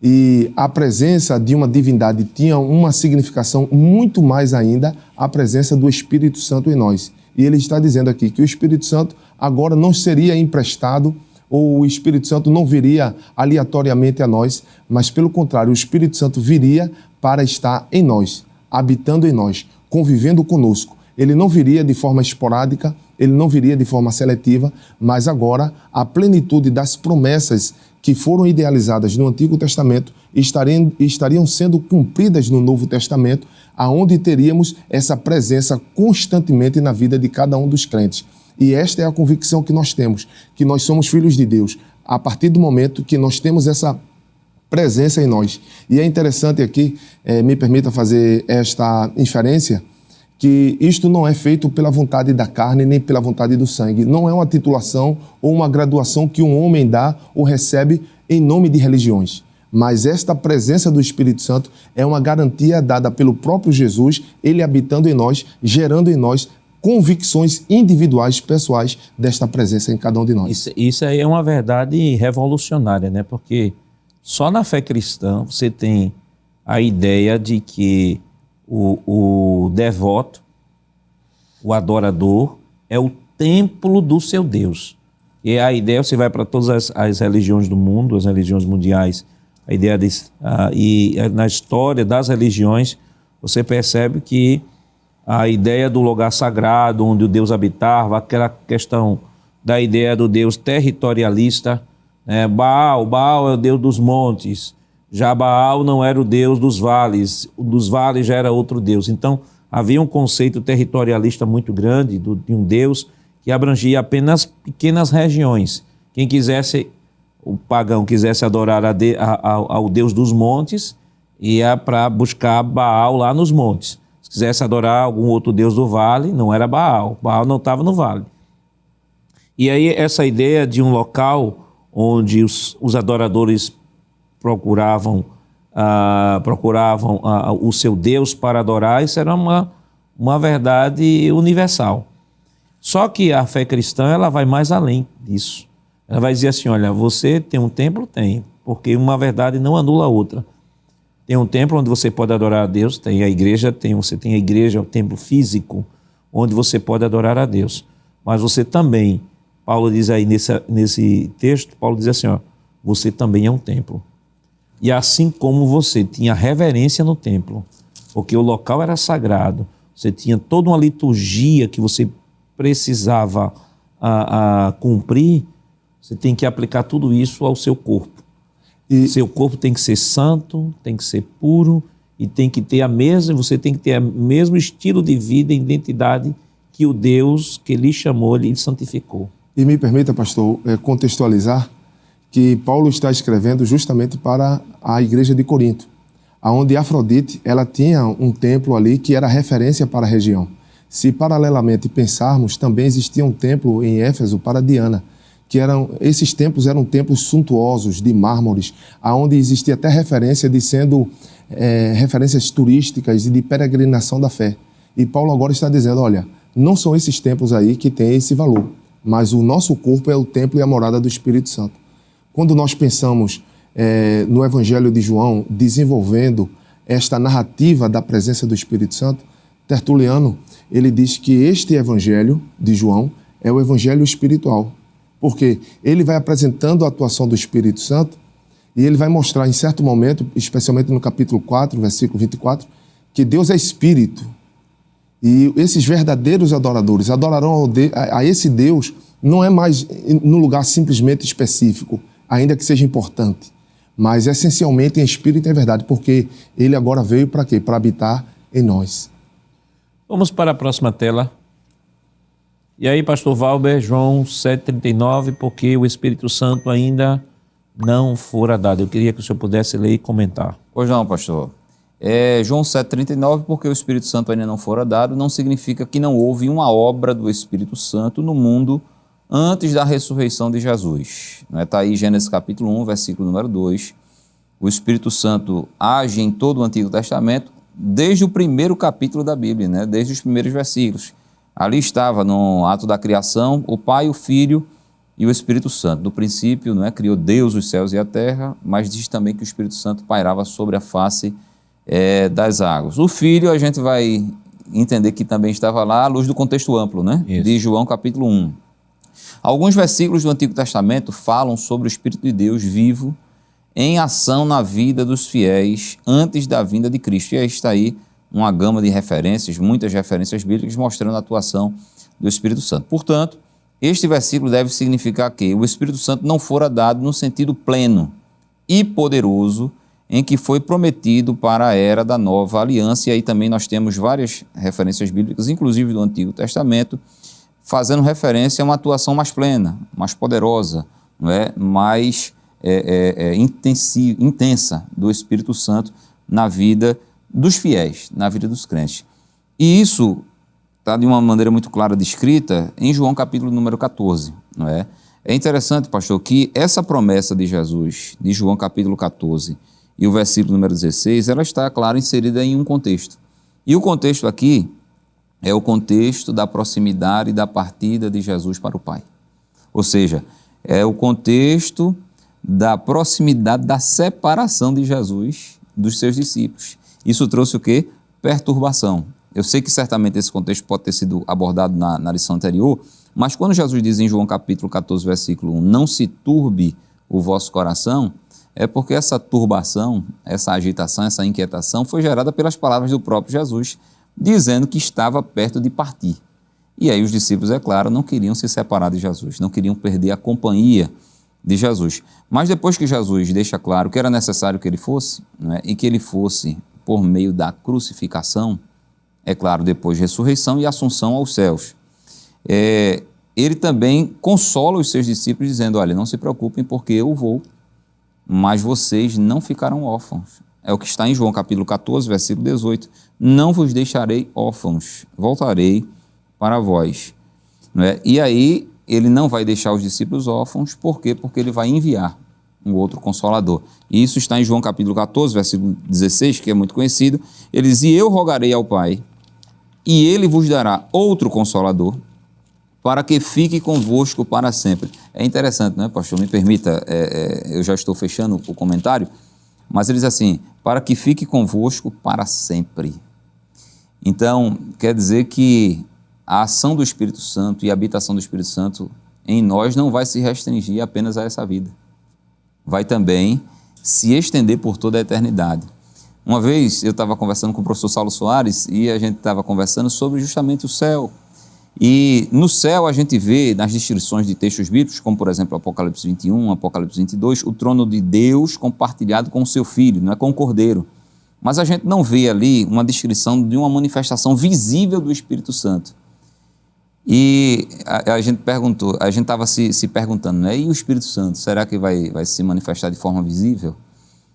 e a presença de uma divindade tinha uma significação, muito mais ainda a presença do Espírito Santo em nós. E ele está dizendo aqui que o Espírito Santo agora não seria emprestado, ou o Espírito Santo não viria aleatoriamente a nós, mas pelo contrário, o Espírito Santo viria para estar em nós, habitando em nós, convivendo conosco. Ele não viria de forma esporádica, ele não viria de forma seletiva, mas agora a plenitude das promessas que foram idealizadas no Antigo Testamento estariam sendo cumpridas no Novo Testamento, aonde teríamos essa presença constantemente na vida de cada um dos crentes. E esta é a convicção que nós temos, que nós somos filhos de Deus, a partir do momento que nós temos essa presença em nós. E é interessante aqui, me permita fazer esta inferência, que isto não é feito pela vontade da carne nem pela vontade do sangue. Não é uma titulação ou uma graduação que um homem dá ou recebe em nome de religiões. Mas esta presença do Espírito Santo é uma garantia dada pelo próprio Jesus, ele habitando em nós, gerando em nós convicções individuais, pessoais desta presença em cada um de nós. Isso aí é uma verdade revolucionária, né? Porque só na fé cristã você tem a ideia de que o devoto, o adorador, é o templo do seu Deus. E a ideia, você vai para todas as religiões do mundo, as religiões mundiais, a ideia e na história das religiões, você percebe que a ideia do lugar sagrado, onde o Deus habitava, aquela questão da ideia do Deus territorialista, né? Baal é o Deus dos montes, já Baal não era o Deus dos vales já era outro Deus. Então, havia um conceito territorialista muito grande de um Deus que abrangia apenas pequenas regiões. Quem quisesse, o pagão quisesse adorar ao Deus dos montes, ia para buscar Baal lá nos montes. Se quisesse adorar algum outro Deus do vale, não era Baal. Baal não estava no vale. E aí essa ideia de um local onde os adoradores procuravam o seu Deus para adorar, isso era uma verdade universal. Só que a fé cristã, ela vai mais além disso. Ela vai dizer assim, olha, você tem um templo? Tem, porque uma verdade não anula a outra. Tem um templo onde você pode adorar a Deus, tem a igreja, você tem a igreja, o templo físico, onde você pode adorar a Deus. Mas você também, Paulo diz aí nesse texto, Paulo diz assim, ó, você também é um templo. E assim como você tinha reverência no templo, porque o local era sagrado, você tinha toda uma liturgia que você precisava cumprir, você tem que aplicar tudo isso ao seu corpo. E seu corpo tem que ser santo, tem que ser puro e tem que ter você tem que ter o mesmo estilo de vida e identidade que o Deus que lhe chamou, lhe santificou. E me permita, pastor, contextualizar que Paulo está escrevendo justamente para a igreja de Corinto, onde Afrodite ela tinha um templo ali que era referência para a região. Se paralelamente pensarmos, também existia um templo em Éfeso para Diana, esses templos eram templos suntuosos, de mármores, onde existia até referência de sendo referências turísticas e de peregrinação da fé. E Paulo agora está dizendo, olha, não são esses templos aí que têm esse valor, mas o nosso corpo é o templo e a morada do Espírito Santo. Quando nós pensamos no Evangelho de João, desenvolvendo esta narrativa da presença do Espírito Santo, Tertuliano, ele diz que este Evangelho de João é o Evangelho espiritual, porque ele vai apresentando a atuação do Espírito Santo e ele vai mostrar em certo momento, especialmente no capítulo 4, versículo 24, que Deus é Espírito. E esses verdadeiros adoradores adorarão a esse Deus, não é mais num lugar simplesmente específico, ainda que seja importante, mas essencialmente em espírito e em verdade, porque ele agora veio para quê? Para habitar em nós. Vamos para a próxima tela. E aí, pastor Valber, João 7,39, porque o Espírito Santo ainda não fora dado. Eu queria que o senhor pudesse ler e comentar. Pois não, pastor. João 7,39, porque o Espírito Santo ainda não fora dado, não significa que não houve uma obra do Espírito Santo no mundo antes da ressurreição de Jesus. Está aí Gênesis capítulo 1, versículo número 2. O Espírito Santo age em todo o Antigo Testamento, desde o primeiro capítulo da Bíblia, desde os primeiros versículos. Ali estava, no ato da criação, o Pai, o Filho e o Espírito Santo. No princípio, criou Deus os céus e a terra, mas diz também que o Espírito Santo pairava sobre a face das águas. O Filho, a gente vai entender que também estava lá à luz do contexto amplo, de João capítulo 1. Alguns versículos do Antigo Testamento falam sobre o Espírito de Deus vivo em ação na vida dos fiéis antes da vinda de Cristo. E aí está aí uma gama de referências, muitas referências bíblicas mostrando a atuação do Espírito Santo. Portanto, este versículo deve significar que o Espírito Santo não fora dado no sentido pleno e poderoso em que foi prometido para a era da nova aliança. E aí também nós temos várias referências bíblicas, inclusive do Antigo Testamento, fazendo referência a uma atuação mais plena, mais poderosa, mais intensa do Espírito Santo na vida dos fiéis, na vida dos crentes. E isso está de uma maneira muito clara descrita em João capítulo número 14. É interessante, pastor, que essa promessa de Jesus, de João capítulo 14 e o versículo número 16, ela está, claro, inserida em um contexto. E o contexto aqui é o contexto da proximidade da partida de Jesus para o Pai. Ou seja, é o contexto da proximidade da separação de Jesus dos seus discípulos. Isso trouxe o quê? Perturbação. Eu sei que certamente esse contexto pode ter sido abordado na lição anterior, mas quando Jesus diz em João capítulo 14, versículo 1, não se turbe o vosso coração, é porque essa turbação, essa agitação, essa inquietação foi gerada pelas palavras do próprio Jesus, dizendo que estava perto de partir. E aí os discípulos, é claro, não queriam se separar de Jesus, não queriam perder a companhia de Jesus. Mas depois que Jesus deixa claro que era necessário que ele fosse, e que ele fosse por meio da crucificação, é claro, depois de ressurreição e assunção aos céus, ele também consola os seus discípulos dizendo, olha, não se preocupem porque eu vou, mas vocês não ficarão órfãos. É o que está em João capítulo 14, versículo 18. Não vos deixarei órfãos, voltarei para vós. E aí, ele não vai deixar os discípulos órfãos, por quê? Porque ele vai enviar um outro Consolador. E isso está em João capítulo 14, versículo 16, que é muito conhecido. Ele diz, e eu rogarei ao Pai, e ele vos dará outro Consolador, para que fique convosco para sempre. É interessante, pastor? Me permita, eu já estou fechando o comentário, mas ele diz assim, para que fique convosco para sempre. Então, quer dizer que a ação do Espírito Santo e a habitação do Espírito Santo em nós não vai se restringir apenas a essa vida. Vai também se estender por toda a eternidade. Uma vez eu estava conversando com o professor Saulo Soares e a gente estava conversando sobre justamente o céu. E no céu a gente vê nas descrições de textos bíblicos, como por exemplo Apocalipse 21, Apocalipse 22, o trono de Deus compartilhado com o seu Filho, com o Cordeiro. Mas a gente não vê ali uma descrição de uma manifestação visível do Espírito Santo. E a gente estava se perguntando, e o Espírito Santo, será que vai se manifestar de forma visível?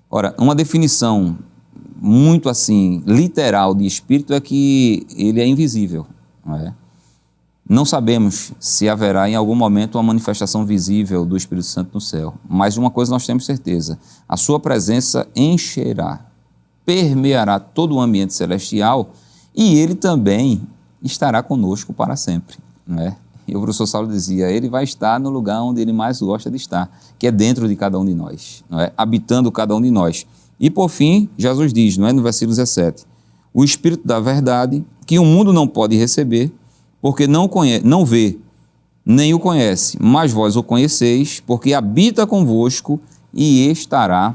Ora, uma definição muito assim, literal de Espírito é que ele é invisível, Não sabemos se haverá em algum momento uma manifestação visível do Espírito Santo no céu, mas de uma coisa nós temos certeza, a sua presença encherá, permeará todo o ambiente celestial e ele também estará conosco para sempre. E o professor Saulo dizia, ele vai estar no lugar onde ele mais gosta de estar, que é dentro de cada um de nós, não é? Habitando cada um de nós. E por fim, Jesus diz, não é? No versículo 17, o Espírito da verdade, que o mundo não pode receber, porque não vê, nem o conhece, mas vós o conheceis, porque habita convosco e estará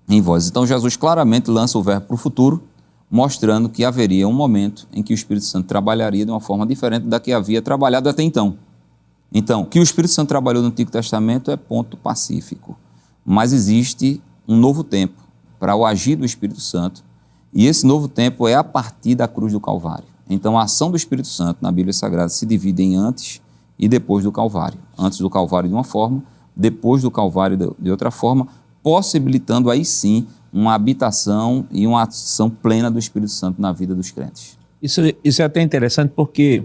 em vós. Então Jesus claramente lança o verbo para o futuro, mostrando que haveria um momento em que o Espírito Santo trabalharia de uma forma diferente da que havia trabalhado até então. Então, que o Espírito Santo trabalhou no Antigo Testamento é ponto pacífico, mas existe um novo tempo para o agir do Espírito Santo, e esse novo tempo é a partir da cruz do Calvário. Então, a ação do Espírito Santo na Bíblia Sagrada se divide em antes e depois do Calvário. Antes do Calvário de uma forma, depois do Calvário de outra forma, possibilitando aí sim uma habitação e uma ação plena do Espírito Santo na vida dos crentes. Isso é até interessante porque,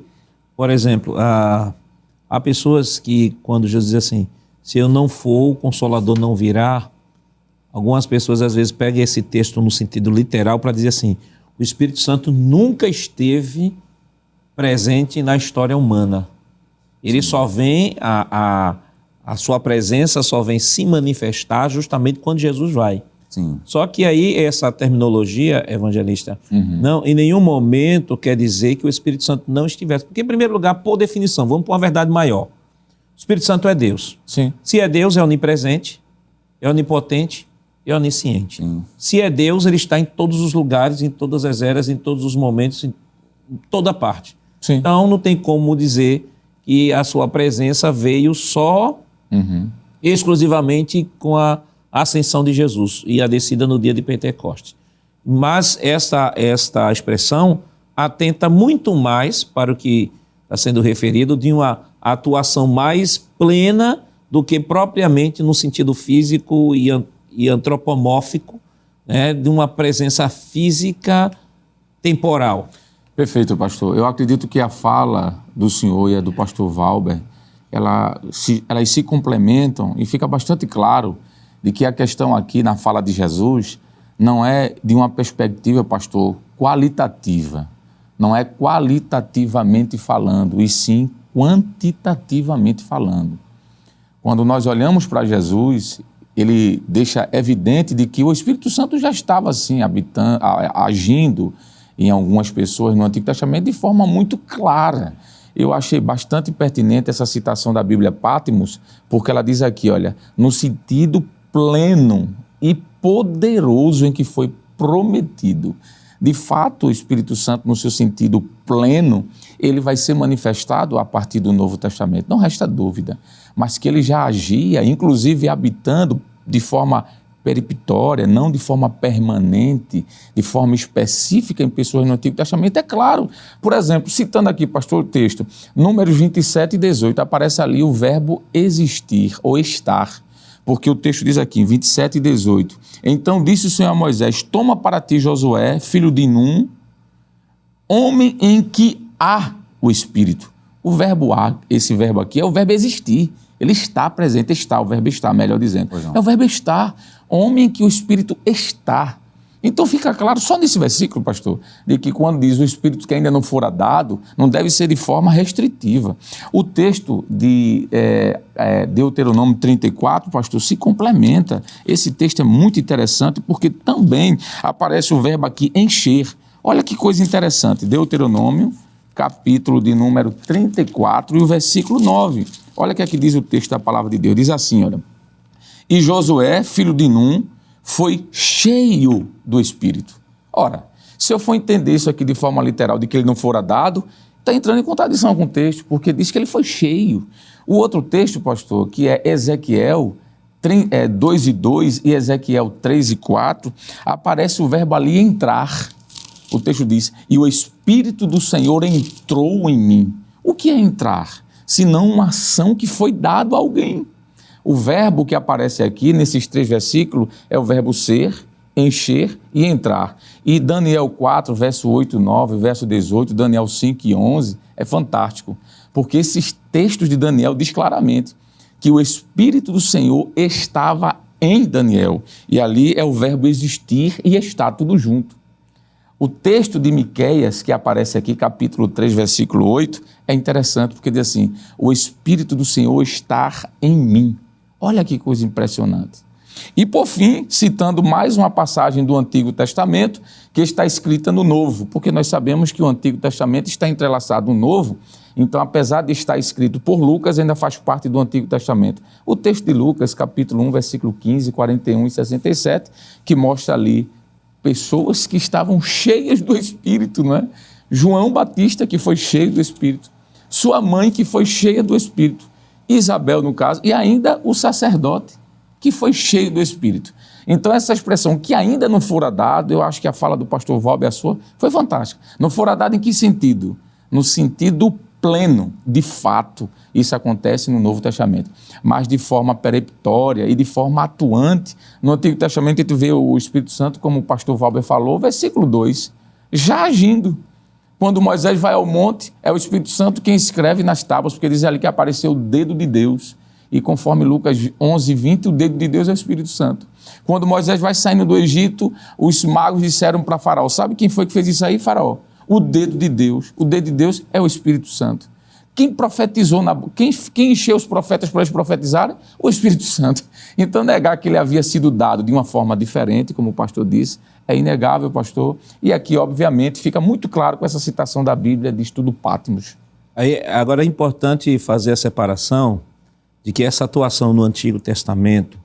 por exemplo, há pessoas que, quando Jesus diz assim, se eu não for, o Consolador não virá, algumas pessoas às vezes pegam esse texto no sentido literal para dizer assim, o Espírito Santo nunca esteve presente na história humana. Ele só vem, a sua presença só vem se manifestar justamente quando Jesus vai. Sim. Só que aí essa terminologia, evangelista, não, em nenhum momento quer dizer que o Espírito Santo não estivesse. Porque, em primeiro lugar, por definição, vamos para uma verdade maior. O Espírito Santo é Deus. Sim. Se é Deus, é onipresente, é onipotente e onisciente. Sim. Se é Deus, ele está em todos os lugares, em todas as eras, em todos os momentos, em toda parte. Sim. Então, não tem como dizer que a sua presença veio só exclusivamente com a ascensão de Jesus e a descida no dia de Pentecostes. Mas esta expressão atenta muito mais para o que está sendo referido de uma atuação mais plena do que propriamente no sentido físico e antropomórfico, né, de uma presença física temporal. Perfeito, pastor. Eu acredito que a fala do senhor e a do pastor Valber, elas se complementam e fica bastante claro de que a questão aqui na fala de Jesus não é de uma perspectiva, pastor, qualitativa. Não é qualitativamente falando, e sim quantitativamente falando. Quando nós olhamos para Jesus, ele deixa evidente de que o Espírito Santo já estava assim, agindo em algumas pessoas no Antigo Testamento de forma muito clara. Eu achei bastante pertinente essa citação da Bíblia Patmos, porque ela diz aqui, olha, no sentido pleno e poderoso em que foi prometido. De fato, o Espírito Santo, no seu sentido pleno, ele vai ser manifestado a partir do Novo Testamento, não resta dúvida, mas que ele já agia, inclusive habitando de forma periptória, não de forma permanente, de forma específica em pessoas no Antigo Testamento, é claro. Por exemplo, citando aqui, pastor, o texto, Números 27 e 18, aparece ali o verbo existir ou estar, porque o texto diz aqui, em 27 e 18, então disse o Senhor a Moisés, toma para ti Josué, filho de Num, homem em que há o Espírito. O verbo há, esse verbo aqui, é o verbo existir. Ele está presente, está, o verbo estar, melhor dizendo. É o verbo estar, homem em que o Espírito está. Então fica claro, só nesse versículo, pastor, de que quando diz o Espírito que ainda não fora dado, não deve ser de forma restritiva. O texto de Deuteronômio 34, pastor, se complementa. Esse texto é muito interessante porque também aparece o verbo aqui encher. Olha que coisa interessante, Deuteronômio, capítulo de número 34 e o versículo 9. Olha o que aqui diz o texto da palavra de Deus, diz assim, olha, e Josué, filho de Num, foi cheio do Espírito. Ora, se eu for entender isso aqui de forma literal, de que ele não fora dado, está entrando em contradição com o texto, porque diz que ele foi cheio. O outro texto, pastor, que é Ezequiel 2:2 e Ezequiel 3:4, aparece o verbo ali entrar. O texto diz, e o Espírito do Senhor entrou em mim. O que é entrar? Senão uma ação que foi dada a alguém. O verbo que aparece aqui, nesses 3 versículos, é o verbo ser, encher e entrar. E Daniel 4, verso 8, 9, verso 18, Daniel 5 e 11, é fantástico. Porque esses textos de Daniel diz claramente que o Espírito do Senhor estava em Daniel. E ali é o verbo existir e estar tudo junto. O texto de Miqueias, que aparece aqui, capítulo 3, versículo 8, é interessante, porque diz assim: o Espírito do Senhor está em mim. Olha que coisa impressionante. E, por fim, citando mais uma passagem do Antigo Testamento, que está escrita no Novo, porque nós sabemos que o Antigo Testamento está entrelaçado no Novo, então, apesar de estar escrito por Lucas, ainda faz parte do Antigo Testamento. O texto de Lucas, capítulo 1, versículo 15, 41 e 67, que mostra ali pessoas que estavam cheias do Espírito, não é? João Batista, que foi cheio do Espírito, sua mãe, que foi cheia do Espírito, Isabel, no caso, e ainda o sacerdote, que foi cheio do Espírito. Então, essa expressão que ainda não fora dado, eu acho que a fala do pastor Valber, a sua, foi fantástica. Não fora dado em que sentido? No sentido pleno, de fato, isso acontece no Novo Testamento, mas de forma peremptória e de forma atuante. No Antigo Testamento, a gente vê o Espírito Santo, como o pastor Valber falou, versículo 2, já agindo. Quando Moisés vai ao monte, é o Espírito Santo quem escreve nas tábuas, porque diz ali que apareceu o dedo de Deus. E conforme Lucas 11, 20, o dedo de Deus é o Espírito Santo. Quando Moisés vai saindo do Egito, os magos disseram para Faraó: sabe quem foi que fez isso aí, Faraó? O dedo de Deus. O dedo de Deus é o Espírito Santo. Quem profetizou, quem encheu os profetas para eles profetizarem? O Espírito Santo. Então, negar que ele havia sido dado de uma forma diferente, como o pastor disse, é inegável, pastor. E aqui, obviamente, fica muito claro com essa citação da Bíblia de estudo Patmos. Agora é importante fazer a separação de que essa atuação no Antigo Testamento,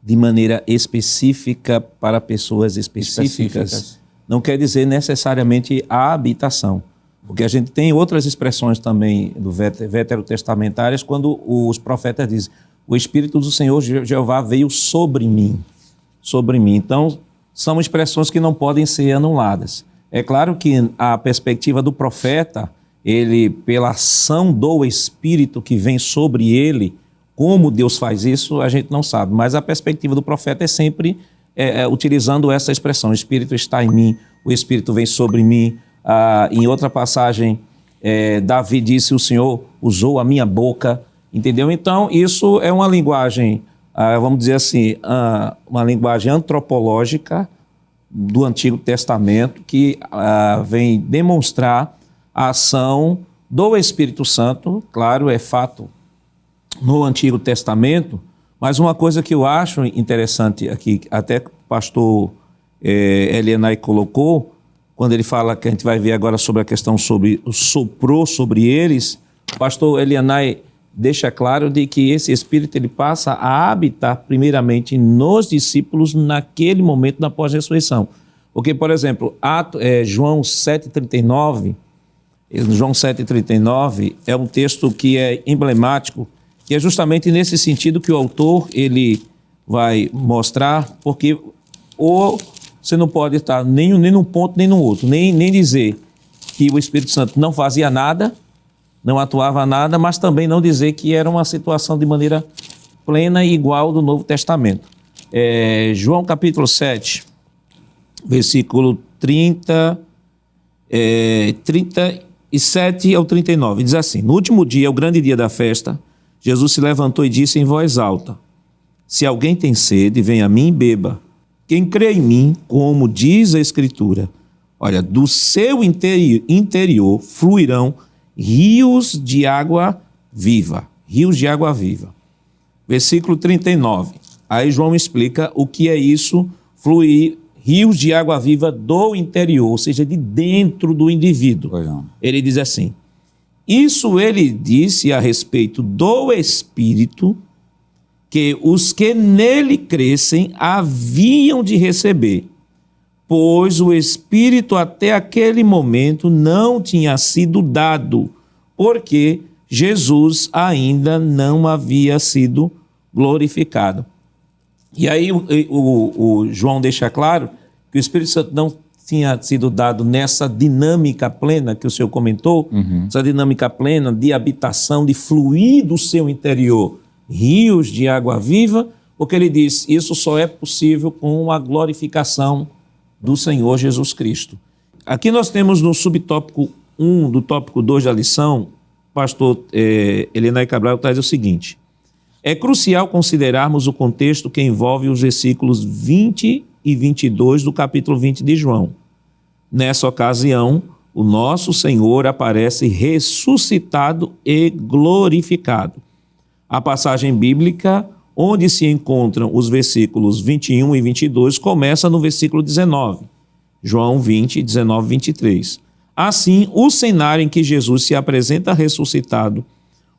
de maneira específica para pessoas específicas, não quer dizer necessariamente a habitação. Porque a gente tem outras expressões também do veterotestamentárias, quando os profetas dizem: o Espírito do Senhor Jeová veio sobre mim. Sobre mim. Então, são expressões que não podem ser anuladas. É claro que a perspectiva do profeta, ele, pela ação do Espírito que vem sobre ele, como Deus faz isso, a gente não sabe. Mas a perspectiva do profeta é sempre utilizando essa expressão: o Espírito está em mim, o Espírito vem sobre mim. Em outra passagem, Davi disse: o Senhor usou a minha boca, entendeu? Então, isso é uma linguagem, vamos dizer assim, uma linguagem antropológica do Antigo Testamento, que vem demonstrar a ação do Espírito Santo. Claro, é fato no Antigo Testamento, mas uma coisa que eu acho interessante aqui, até que o pastor Elianai colocou, quando ele fala, que a gente vai ver agora sobre a questão sobre o soprou sobre eles, o pastor Elianai deixa claro de que esse Espírito ele passa a habitar primeiramente nos discípulos naquele momento da pós-ressurreição. Porque, por exemplo, João 7,39, João 7,39 é um texto que é emblemático, que é justamente nesse sentido que o autor ele vai mostrar, porque você não pode estar nem num ponto nem no outro, nem dizer que o Espírito Santo não fazia nada, não atuava nada, mas também não dizer que era uma situação de maneira plena e igual do Novo Testamento. João capítulo 7, versículo 37 ao 39, diz assim: no último dia, o grande dia da festa, Jesus se levantou e disse em voz alta: se alguém tem sede, venha a mim e beba. Quem crê em mim, como diz a Escritura, olha, do seu interior fluirão rios de água viva. Rios de água viva. Versículo 39. Aí João explica o que é isso, fluir rios de água viva do interior, ou seja, de dentro do indivíduo. Ele diz assim: isso ele disse a respeito do Espírito, que os que nele crescem haviam de receber, pois o Espírito até aquele momento não tinha sido dado, porque Jesus ainda não havia sido glorificado. E aí o João deixa claro que o Espírito Santo não tinha sido dado nessa dinâmica plena que o senhor comentou, essa dinâmica plena de habitação, de fluir do seu interior rios de água viva, porque ele diz, isso só é possível com a glorificação do Senhor Jesus Cristo. Aqui nós temos no subtópico 1 do tópico 2 da lição, o pastor Elianai Cabral traz o seguinte: é crucial considerarmos o contexto que envolve os versículos 20 e 22 do capítulo 20 de João. Nessa ocasião, o nosso Senhor aparece ressuscitado e glorificado. A passagem bíblica onde se encontram os versículos 21 e 22 começa no versículo 19, João 20, 19 e 23. Assim, o cenário em que Jesus se apresenta ressuscitado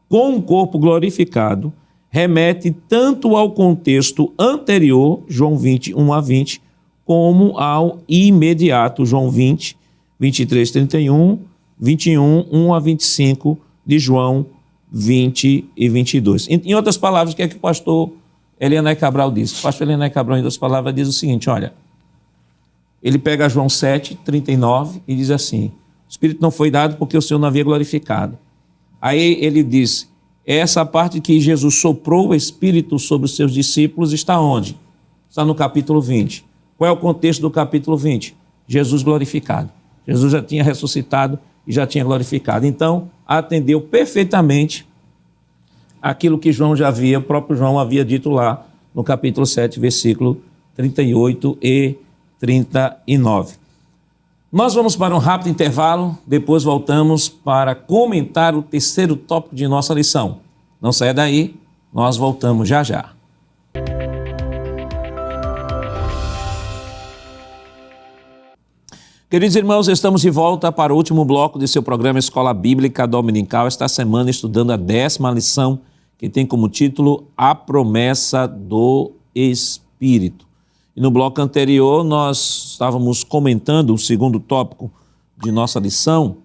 com um corpo glorificado remete tanto ao contexto anterior, João 20, 1 a 20, como ao imediato, João 20, 23, 31, 21, 1 a 25 de João 20 e 22. Em outras palavras, o que é que o pastor Elianai Cabral diz? O pastor Elianai Cabral, em outras palavras, diz o seguinte, olha, ele pega João 7, 39 e diz assim, o Espírito não foi dado porque o Senhor não havia glorificado. Aí ele diz, essa parte que Jesus soprou o Espírito sobre os seus discípulos está onde? Está no capítulo 20. Qual é o contexto do capítulo 20? Jesus glorificado. Jesus já tinha ressuscitado e já tinha glorificado. Então, atendeu perfeitamente aquilo que o próprio João havia dito lá no capítulo 7, versículo 38 e 39. Nós vamos para um rápido intervalo, depois voltamos para comentar o terceiro tópico de nossa lição. Não saia daí, nós voltamos já já. Queridos irmãos, estamos de volta para o último bloco de seu programa Escola Bíblica Dominical, esta semana estudando a 10ª lição, que tem como título A Promessa do Espírito. E no bloco anterior nós estávamos comentando o segundo tópico de nossa lição,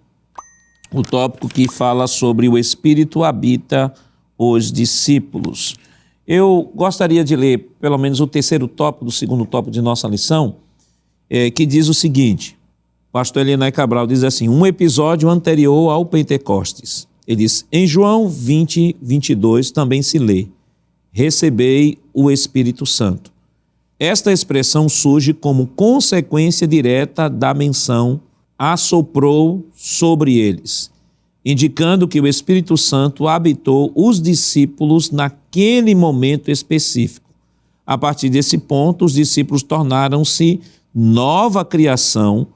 o tópico que fala sobre o Espírito habita os discípulos. Eu gostaria de ler pelo menos o terceiro tópico do segundo tópico de nossa lição, que diz o seguinte, pastor Elianai Cabral diz assim, um episódio anterior ao Pentecostes. Ele diz, em João 20, 22 também se lê, recebei o Espírito Santo. Esta expressão surge como consequência direta da menção assoprou sobre eles, indicando que o Espírito Santo habitou os discípulos naquele momento específico. A partir desse ponto, os discípulos tornaram-se nova criação,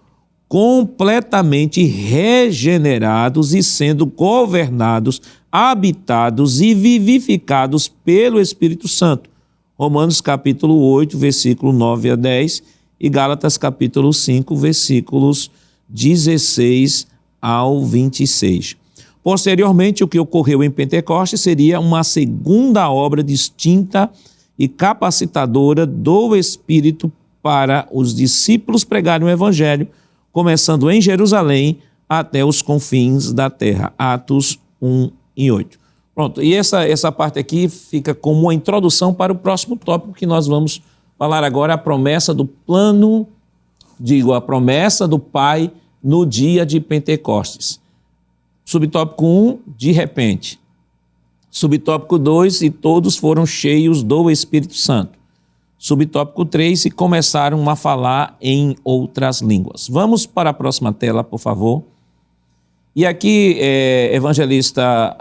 completamente regenerados e sendo governados, habitados e vivificados pelo Espírito Santo. Romanos capítulo 8, versículo 9 a 10 e Gálatas capítulo 5, versículos 16 ao 26. Posteriormente, o que ocorreu em Pentecostes seria uma segunda obra distinta e capacitadora do Espírito para os discípulos pregarem o Evangelho, começando em Jerusalém até os confins da terra. Atos 1 e 8. Pronto, e essa parte aqui fica como uma introdução para o próximo tópico que nós vamos falar agora, a promessa do plano, a promessa do Pai no dia de Pentecostes. Subtópico 1, de repente. Subtópico 2, e todos foram cheios do Espírito Santo. Subtópico 3, e começaram a falar em outras línguas. Vamos para a próxima tela, por favor. E aqui, evangelista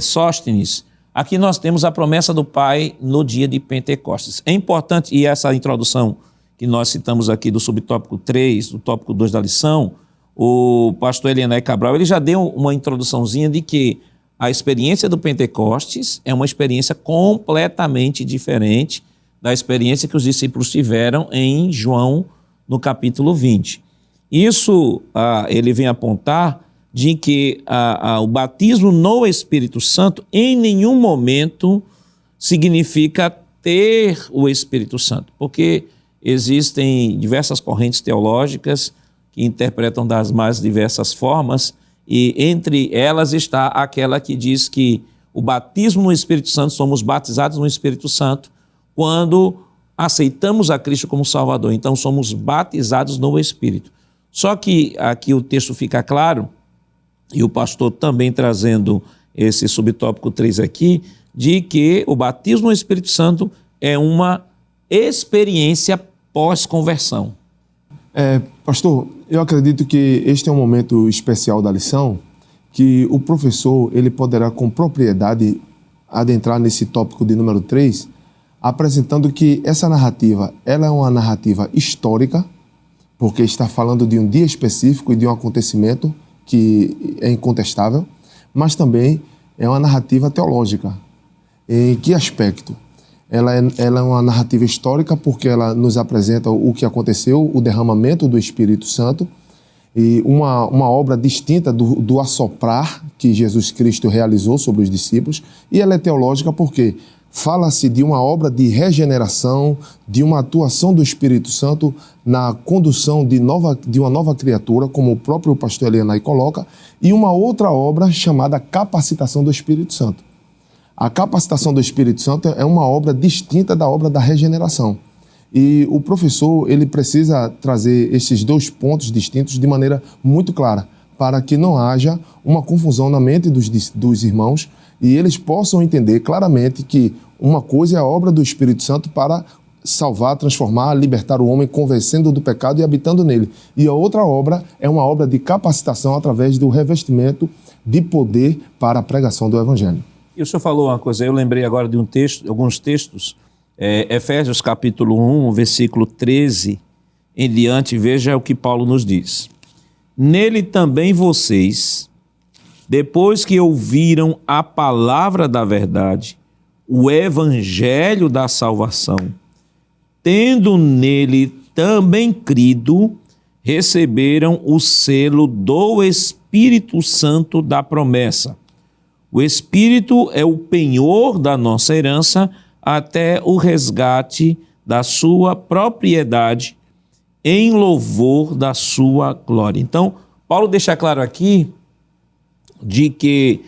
Sóstenes, aqui nós temos a promessa do Pai no dia de Pentecostes. É importante, e essa introdução que nós citamos aqui do subtópico 3, do tópico 2 da lição, o pastor Elianai Cabral, ele já deu uma introduçãozinha de que a experiência do Pentecostes é uma experiência completamente diferente da experiência que os discípulos tiveram em João, no capítulo 20. Isso ele vem apontar de que o batismo no Espírito Santo em nenhum momento significa ter o Espírito Santo, porque existem diversas correntes teológicas que interpretam das mais diversas formas, e entre elas está aquela que diz que o batismo no Espírito Santo, somos batizados no Espírito Santo quando aceitamos a Cristo como Salvador. Então somos batizados no Espírito. Só que aqui o texto fica claro, e o pastor também trazendo esse subtópico 3 aqui, de que o batismo no Espírito Santo é uma experiência pós-conversão. Pastor, eu acredito que este é um momento especial da lição, que o professor ele poderá com propriedade adentrar nesse tópico de número 3, apresentando que essa narrativa ela é uma narrativa histórica, porque está falando de um dia específico e de um acontecimento que é incontestável, mas também é uma narrativa teológica. Em que aspecto? Ela é uma narrativa histórica porque ela nos apresenta o que aconteceu, o derramamento do Espírito Santo, e uma obra distinta do assoprar que Jesus Cristo realizou sobre os discípulos, e ela é teológica porque fala-se de uma obra de regeneração, de uma atuação do Espírito Santo na condução de uma nova criatura, como o próprio pastor Elianai coloca, e uma outra obra chamada capacitação do Espírito Santo. A capacitação do Espírito Santo é uma obra distinta da obra da regeneração. E o professor, ele precisa trazer esses dois pontos distintos de maneira muito clara, para que não haja uma confusão na mente dos irmãos e eles possam entender claramente que uma coisa é a obra do Espírito Santo para salvar, transformar, libertar o homem, convencendo do pecado e habitando nele. E a outra obra é uma obra de capacitação através do revestimento de poder para a pregação do Evangelho. E o senhor falou uma coisa, eu lembrei agora de alguns textos, Efésios capítulo 1, versículo 13 em diante, veja o que Paulo nos diz. Nele também vocês, depois que ouviram a palavra da verdade, o evangelho da salvação, tendo nele também crido, receberam o selo do Espírito Santo da promessa. O Espírito é o penhor da nossa herança até o resgate da sua propriedade em louvor da sua glória. Então, Paulo deixa claro aqui de que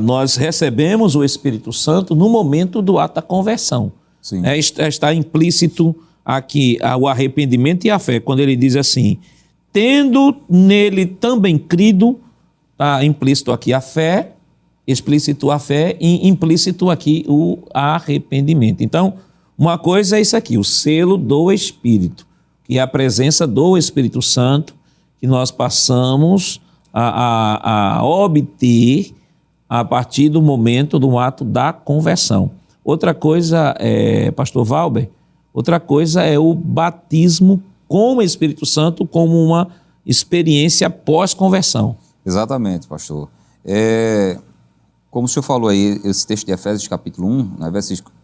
nós recebemos o Espírito Santo no momento do ato da conversão. Sim. Está implícito aqui o arrependimento e a fé, quando ele diz assim, tendo nele também crido, está implícito aqui a fé, explícito a fé e implícito aqui o arrependimento. Então, uma coisa é isso aqui, o selo do Espírito, que é a presença do Espírito Santo que nós passamos a obter a partir do momento do ato da conversão. Outra coisa, pastor Valber, outra coisa é o batismo com o Espírito Santo como uma experiência pós-conversão. Exatamente, pastor. Como o senhor falou aí, esse texto de Efésios capítulo 1, né,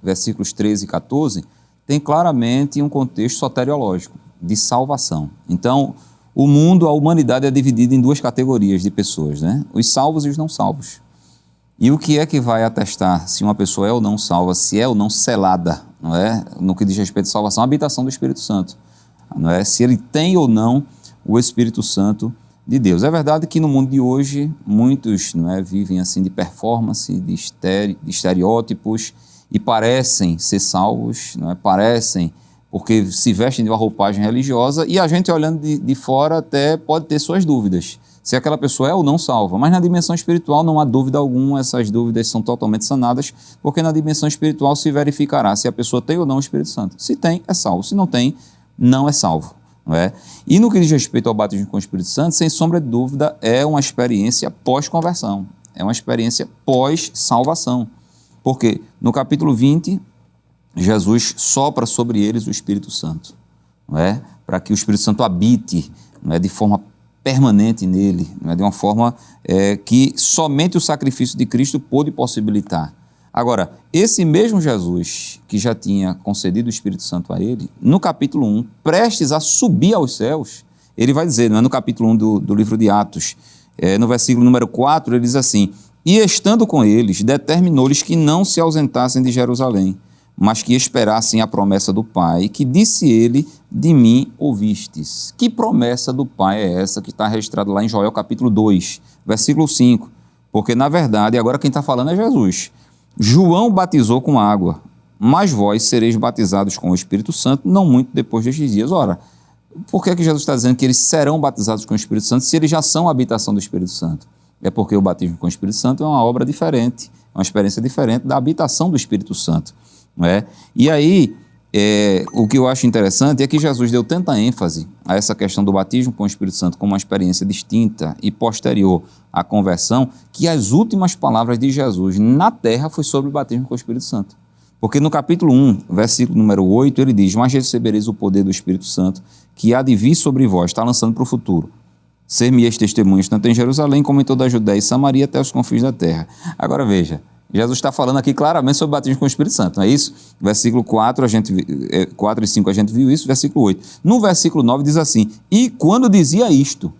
versículos 13 e 14, tem claramente um contexto soteriológico, de salvação. Então, o mundo, a humanidade é dividida em duas categorias de pessoas, né? Os salvos e os não salvos. E o que é que vai atestar se uma pessoa é ou não salva, se é ou não selada, não é? No que diz respeito à salvação, a habitação do Espírito Santo, não é? Se ele tem ou não o Espírito Santo de Deus. É verdade que no mundo de hoje, muitos, não é, vivem assim de performance, de estereótipos e parecem ser salvos, não é? Parecem, porque se vestem de uma roupagem religiosa e a gente olhando de fora até pode ter suas dúvidas, se aquela pessoa é ou não salva. Mas na dimensão espiritual não há dúvida alguma, essas dúvidas são totalmente sanadas, porque na dimensão espiritual se verificará se a pessoa tem ou não o Espírito Santo. Se tem, é salvo. Se não tem, não é salvo. Não é? E no que diz respeito ao batismo com o Espírito Santo, sem sombra de dúvida, é uma experiência pós-conversão, é uma experiência pós-salvação. Porque no capítulo 20, Jesus sopra sobre eles o Espírito Santo, não é? Para que o Espírito Santo habite, não é? De forma permanente nele, não é? De uma forma que somente o sacrifício de Cristo pôde possibilitar. Agora, esse mesmo Jesus que já tinha concedido o Espírito Santo a ele, no capítulo 1, prestes a subir aos céus, ele vai dizer, não é? No capítulo 1 do livro de Atos, no versículo número 4, ele diz assim, e estando com eles, determinou-lhes que não se ausentassem de Jerusalém, mas que esperassem a promessa do Pai, que disse ele, de mim ouvistes. Que promessa do Pai é essa que está registrada lá em Joel capítulo 2, versículo 5? Porque, na verdade, agora quem está falando é Jesus. João batizou com água, mas vós sereis batizados com o Espírito Santo, não muito depois destes dias. Ora, por que Jesus está dizendo que eles serão batizados com o Espírito Santo se eles já são a habitação do Espírito Santo? É porque o batismo com o Espírito Santo é uma obra diferente, uma experiência diferente da habitação do Espírito Santo. Não é? E aí, o que eu acho interessante é que Jesus deu tanta ênfase a essa questão do batismo com o Espírito Santo como uma experiência distinta e posterior à conversão, que as últimas palavras de Jesus na terra foi sobre o batismo com o Espírito Santo. Porque no capítulo 1, versículo número 8, ele diz: mas recebereis o poder do Espírito Santo, que há de vir sobre vós, está lançando para o futuro. Ser-me-eis testemunhas tanto em Jerusalém como em toda a Judéia e Samaria até os confins da terra. Agora veja, Jesus está falando aqui claramente sobre o batismo com o Espírito Santo, não é isso? Versículo 4, 4 e 5 a gente viu isso, versículo 8. No versículo 9 diz assim: e quando dizia isto,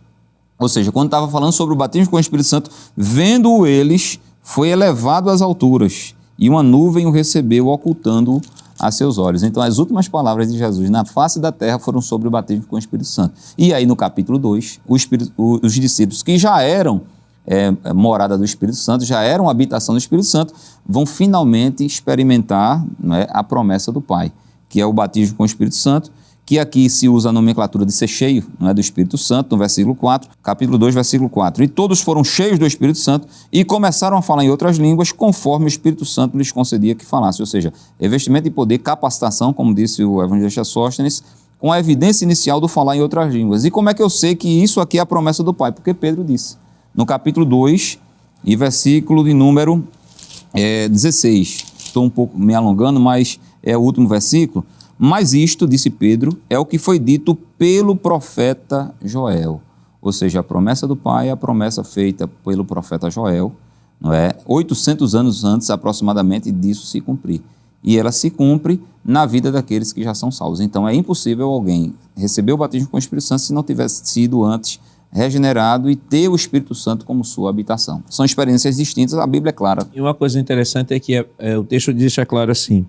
ou seja, quando estava falando sobre o batismo com o Espírito Santo, vendo-o eles, foi elevado às alturas, e uma nuvem o recebeu, ocultando-o a seus olhos. Então, as últimas palavras de Jesus na face da terra foram sobre o batismo com o Espírito Santo. E aí, no capítulo 2, os discípulos que já eram morada do Espírito Santo, já eram habitação do Espírito Santo, vão finalmente experimentar, né, a promessa do Pai, que é o batismo com o Espírito Santo, que aqui se usa a nomenclatura de ser cheio, não é, do Espírito Santo, no versículo 4, capítulo 2, versículo 4. E todos foram cheios do Espírito Santo e começaram a falar em outras línguas, conforme o Espírito Santo lhes concedia que falasse. Ou seja, revestimento de poder, capacitação, como disse o evangelista Sóstenes, com a evidência inicial do falar em outras línguas. E como é que eu sei que isso aqui é a promessa do Pai? Porque Pedro disse, no capítulo 2, e versículo de número 16. Estou um pouco me alongando, mas é o último versículo. Mas isto, disse Pedro, é o que foi dito pelo profeta Joel. Ou seja, a promessa do Pai é a promessa feita pelo profeta Joel, não é? 800 anos antes, aproximadamente, disso se cumprir. E ela se cumpre na vida daqueles que já são salvos. Então, é impossível alguém receber o batismo com o Espírito Santo se não tivesse sido antes regenerado e ter o Espírito Santo como sua habitação. São experiências distintas, a Bíblia é clara. E uma coisa interessante é que o texto deixa claro assim: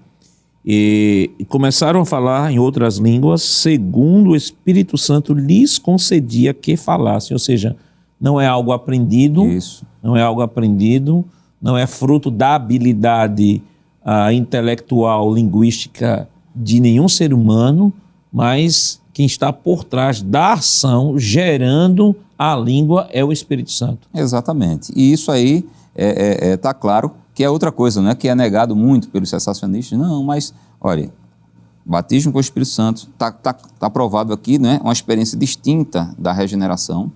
e começaram a falar em outras línguas, segundo o Espírito Santo lhes concedia que falassem. Ou seja, não é algo aprendido, Isso. não é algo aprendido, não é fruto da habilidade intelectual, linguística de nenhum ser humano, mas quem está por trás da ação, gerando a língua, é o Espírito Santo. Exatamente. E isso aí está claro que é outra coisa, né? Que é negado muito pelos cessacionistas. Não, mas, olha, batismo com o Espírito Santo está provado aqui, né? Uma experiência distinta da regeneração,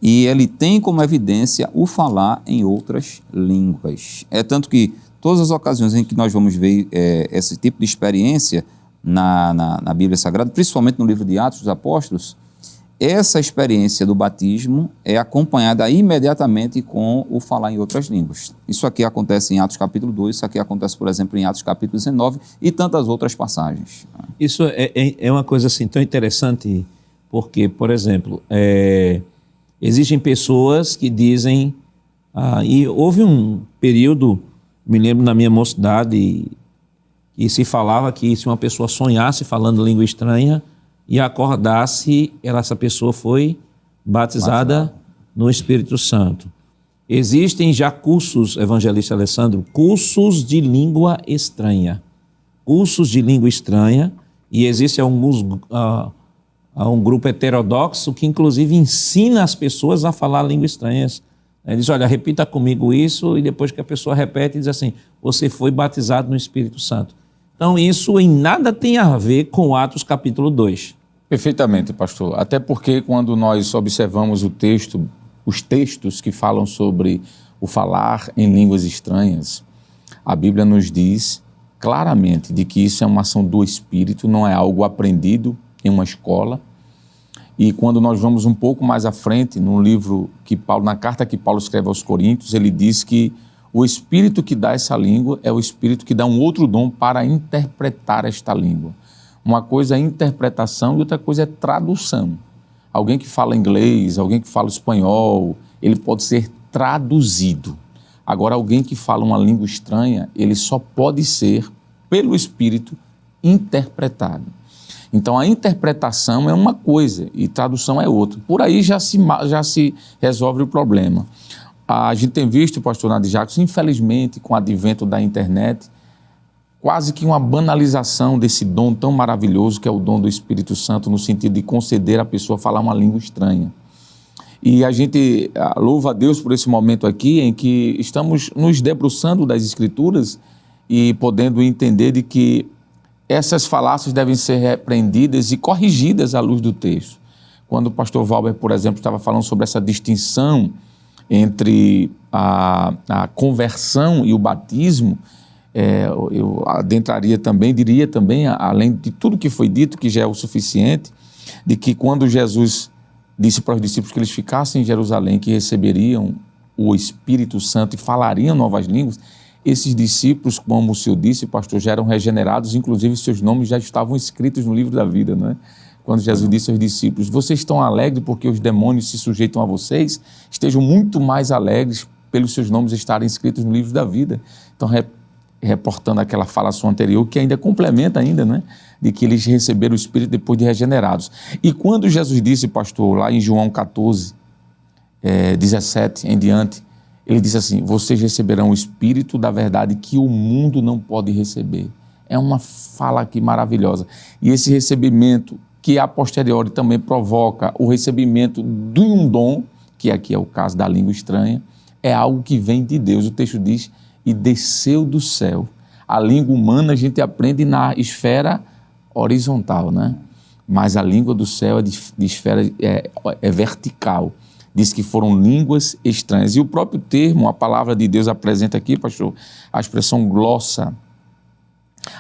e ele tem como evidência o falar em outras línguas. É tanto que todas as ocasiões em que nós vamos ver esse tipo de experiência na Bíblia Sagrada, principalmente no livro de Atos dos Apóstolos, essa experiência do batismo é acompanhada imediatamente com o falar em outras línguas. Isso aqui acontece em Atos capítulo 2, isso aqui acontece, por exemplo, em Atos capítulo 19 e tantas outras passagens. Isso é uma coisa assim tão interessante, porque, por exemplo, existem pessoas que dizem, e houve um período, me lembro na minha mocidade, que se falava que se uma pessoa sonhasse falando língua estranha e acordasse, essa pessoa foi batizada no Espírito Santo. Existem já cursos, evangelista Alessandro, cursos de língua estranha. Cursos de língua estranha, e existe um grupo heterodoxo que inclusive ensina as pessoas a falar línguas estranhas. Ele diz, olha, repita comigo isso, e depois que a pessoa repete, diz assim, você foi batizado no Espírito Santo. Então, isso em nada tem a ver com Atos capítulo 2. Perfeitamente, pastor. Até porque quando nós observamos os textos que falam sobre o falar em línguas estranhas, a Bíblia nos diz claramente de que isso é uma ação do Espírito, não é algo aprendido em uma escola. E quando nós vamos um pouco mais à frente, no livro na carta que Paulo escreve aos Coríntios, ele diz que o Espírito que dá essa língua é o Espírito que dá um outro dom para interpretar esta língua. Uma coisa é interpretação e outra coisa é tradução. Alguém que fala inglês, alguém que fala espanhol, ele pode ser traduzido. Agora, alguém que fala uma língua estranha, ele só pode ser, pelo Espírito, interpretado. Então, a interpretação é uma coisa e tradução é outra. Por aí já se resolve o problema. A gente tem visto, pastor Nadir Jacques, infelizmente, com o advento da internet, quase que uma banalização desse dom tão maravilhoso que é o dom do Espírito Santo, no sentido de conceder à pessoa falar uma língua estranha. E a gente louva a Deus por esse momento aqui em que estamos nos debruçando das Escrituras e podendo entender de que essas falácias devem ser repreendidas e corrigidas à luz do texto. Quando o pastor Valber, por exemplo, estava falando sobre essa distinção entre a conversão e o batismo, eu adentraria também, diria também, além de tudo que foi dito, que já é o suficiente, de que quando Jesus disse para os discípulos que eles ficassem em Jerusalém, que receberiam o Espírito Santo e falariam novas línguas, esses discípulos, como o senhor disse, pastor, já eram regenerados, inclusive seus nomes já estavam escritos no livro da vida, não é? Quando Jesus disse aos discípulos, vocês estão alegres porque os demônios se sujeitam a vocês, estejam muito mais alegres pelos seus nomes estarem escritos no livro da vida. Então, reportando aquela falação anterior, que ainda complementa ainda, né? De que eles receberam o Espírito depois de regenerados. E quando Jesus disse, pastor, lá em João 14, 17 em diante, ele disse assim, vocês receberão o Espírito da verdade que o mundo não pode receber. É uma fala aqui maravilhosa. E esse recebimento, que a posteriori também provoca o recebimento de um dom, que aqui é o caso da língua estranha, é algo que vem de Deus. O texto diz, e desceu do céu. A língua humana a gente aprende na esfera horizontal, né? Mas a língua do céu é de esfera vertical. Diz que foram línguas estranhas. E o próprio termo, a palavra de Deus apresenta aqui, pastor, a expressão glossa.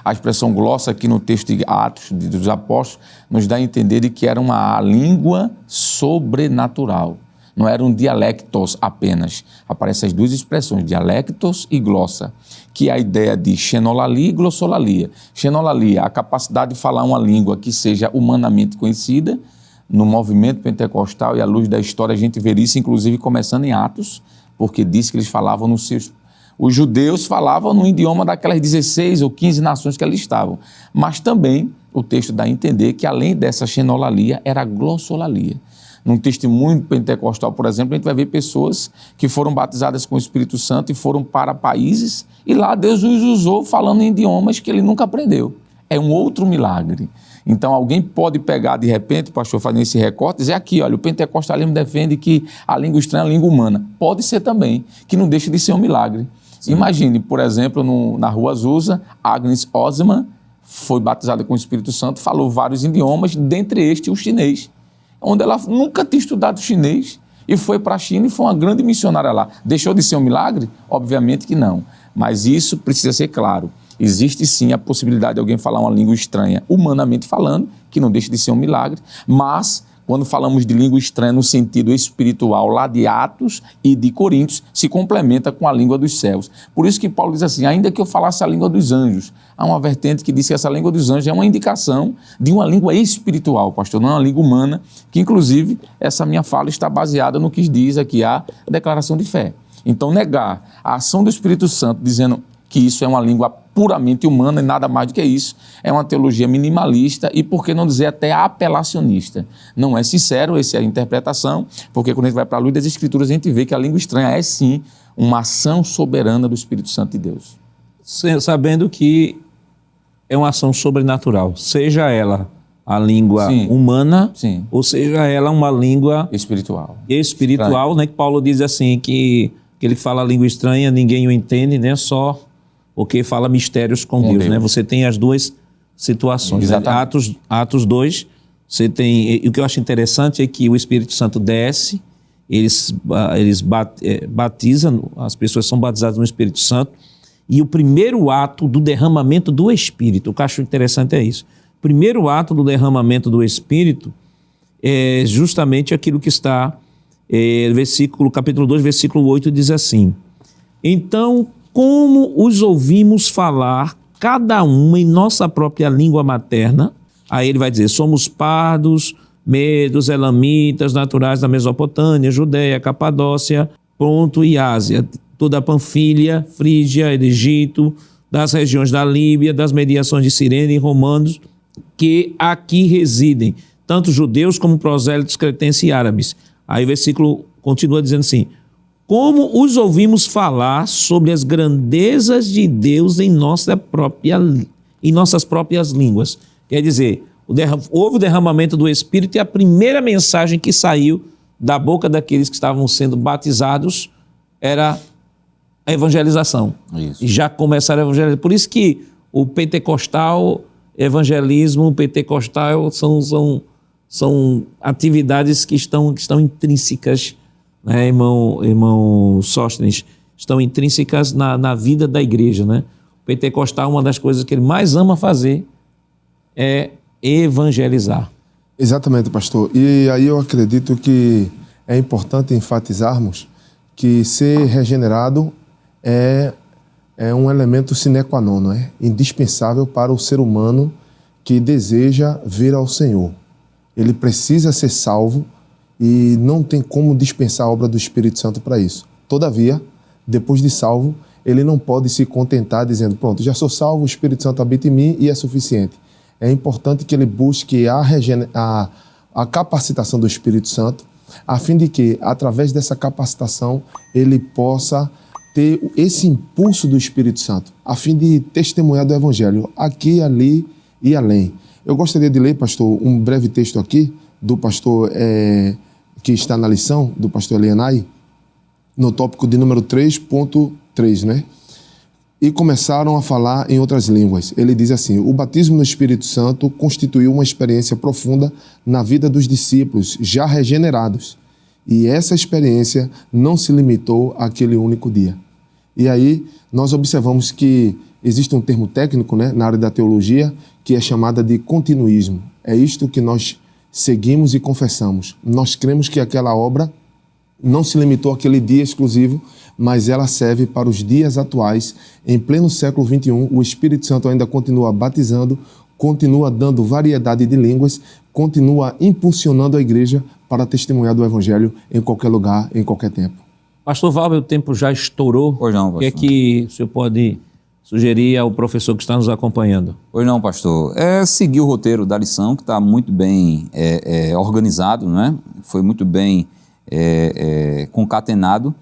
A expressão glossa aqui no texto de Atos dos Apóstolos nos dá a entender de que era uma língua sobrenatural. Não eram dialectos apenas. Aparecem as duas expressões, dialectos e glossa, que é a ideia de xenolalia e glossolalia. Xenolalia, a capacidade de falar uma língua que seja humanamente conhecida. No movimento pentecostal e à luz da história a gente vê isso, inclusive começando em Atos, porque diz que eles falavam nos seus... Os judeus falavam no idioma daquelas 16 ou 15 nações que ali estavam. Mas também o texto dá a entender que além dessa xenolalia era a glossolalia. Num testemunho pentecostal, por exemplo, a gente vai ver pessoas que foram batizadas com o Espírito Santo e foram para países e lá Deus os usou falando em idiomas que ele nunca aprendeu. É um outro milagre. Então alguém pode pegar de repente, pastor, fazendo esse recorte, dizer aqui, olha, o pentecostalismo defende que a língua estranha é a língua humana. Pode ser também, que não deixa de ser um milagre. Sim. Imagine, por exemplo, na Rua Azusa, Agnes Osman foi batizada com o Espírito Santo, falou vários idiomas, dentre estes o chinês, onde ela nunca tinha estudado chinês e foi para a China e foi uma grande missionária lá. Deixou de ser um milagre? Obviamente que não, mas isso precisa ser claro. Existe sim a possibilidade de alguém falar uma língua estranha, humanamente falando, que não deixa de ser um milagre, mas quando falamos de língua estranha no sentido espiritual, lá de Atos e de Coríntios, se complementa com a língua dos céus. Por isso que Paulo diz assim, ainda que eu falasse a língua dos anjos, há uma vertente que diz que essa língua dos anjos é uma indicação de uma língua espiritual, pastor, não é uma língua humana, que inclusive essa minha fala está baseada no que diz aqui a declaração de fé. Então negar a ação do Espírito Santo dizendo que isso é uma língua puramente humana e nada mais do que isso, é uma teologia minimalista e, por que não dizer, até apelacionista. Não é sincero, essa é a interpretação, porque quando a gente vai para a luz das Escrituras, a gente vê que a língua estranha é, sim, uma ação soberana do Espírito Santo de Deus. Sabendo que é uma ação sobrenatural, seja ela a língua humana, ou seja ela uma língua espiritual, né? Que Paulo diz assim, que ele fala a língua estranha, ninguém o entende, né? Só porque fala mistérios com Deus, né? Você tem as duas situações. Né? Atos 2, você tem... E o que eu acho interessante é que o Espírito Santo desce, eles batizam, as pessoas são batizadas no Espírito Santo, e o primeiro ato do derramamento do Espírito, o que eu acho interessante é isso. O primeiro ato do derramamento do Espírito é justamente aquilo que está, capítulo 2, versículo 8, diz assim, então, como os ouvimos falar, cada um em nossa própria língua materna, aí ele vai dizer, somos pardos, medos, elamitas, naturais da Mesopotâmia, Judéia, Capadócia, Ponto e Ásia, toda a Panfilha, Frígia, Egito, das regiões da Líbia, das mediações de Cirene e romanos, que aqui residem, tanto judeus como prosélitos, cretenses e árabes. Aí o versículo continua dizendo assim, como os ouvimos falar sobre as grandezas de Deus em nossas próprias línguas. Quer dizer, houve o derramamento do Espírito e a primeira mensagem que saiu da boca daqueles que estavam sendo batizados era a evangelização. Isso. E já começaram a evangelizar. Por isso que o evangelismo pentecostal são atividades que estão intrínsecas, irmão Sóstenes, estão intrínsecas na vida da igreja, né? pentecostal, uma das coisas que ele mais ama fazer é evangelizar. Exatamente, pastor. E aí eu acredito que é importante enfatizarmos que ser regenerado é um elemento sine qua non, não é? Indispensável para o ser humano que deseja vir ao Senhor. Ele precisa ser salvo e não tem como dispensar a obra do Espírito Santo para isso. Todavia, depois de salvo, ele não pode se contentar dizendo, pronto, já sou salvo, o Espírito Santo habita em mim e é suficiente. É importante que ele busque a capacitação do Espírito Santo, a fim de que, através dessa capacitação, ele possa ter esse impulso do Espírito Santo, a fim de testemunhar do Evangelho, aqui, ali e além. Eu gostaria de ler, pastor, um breve texto aqui, do pastor que está na lição, do pastor Elianai, no tópico de número 3.3, né? E começaram a falar em outras línguas. Ele diz assim, o batismo no Espírito Santo constituiu uma experiência profunda na vida dos discípulos já regenerados. E essa experiência não se limitou àquele único dia. E aí nós observamos que existe um termo técnico, né, na área da teologia, que é chamada de continuismo. É isto que nós seguimos e confessamos. Nós cremos que aquela obra não se limitou àquele dia exclusivo, mas ela serve para os dias atuais. Em pleno século XXI, o Espírito Santo ainda continua batizando, continua dando variedade de línguas, continua impulsionando a igreja para testemunhar do Evangelho em qualquer lugar, em qualquer tempo. Pastor Valber, o tempo já estourou. Pois não, pastor. O que é que o senhor pode sugerir ao professor que está nos acompanhando? Pois não, pastor. É seguir o roteiro da lição, que está muito bem organizado, não é? Foi muito bem concatenado,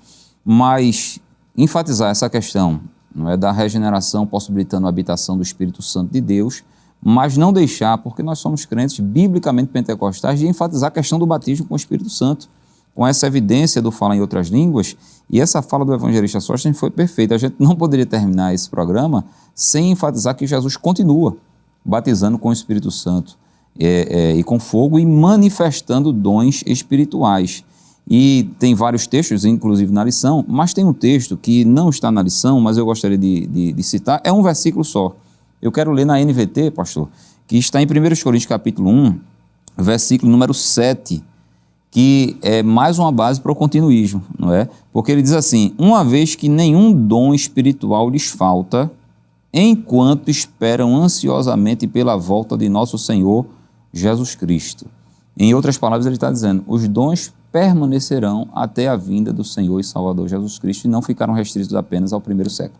mas enfatizar essa questão, não é, da regeneração possibilitando a habitação do Espírito Santo de Deus, mas não deixar, porque nós somos crentes biblicamente pentecostais, de enfatizar a questão do batismo com o Espírito Santo, com essa evidência do falar em outras línguas, e essa fala do evangelista Sóstenes foi perfeita. A gente não poderia terminar esse programa sem enfatizar que Jesus continua batizando com o Espírito Santo e com fogo e manifestando dons espirituais. E tem vários textos, inclusive na lição, mas tem um texto que não está na lição, mas eu gostaria de citar, é um versículo só. Eu quero ler na NVT, pastor, que está em 1 Coríntios capítulo 1, versículo número 7, que é mais uma base para o continuismo, não é? Porque ele diz assim, uma vez que nenhum dom espiritual lhes falta, enquanto esperam ansiosamente pela volta de nosso Senhor Jesus Cristo. Em outras palavras, ele está dizendo, os dons permanecerão até a vinda do Senhor e Salvador Jesus Cristo e não ficaram restritos apenas ao primeiro século.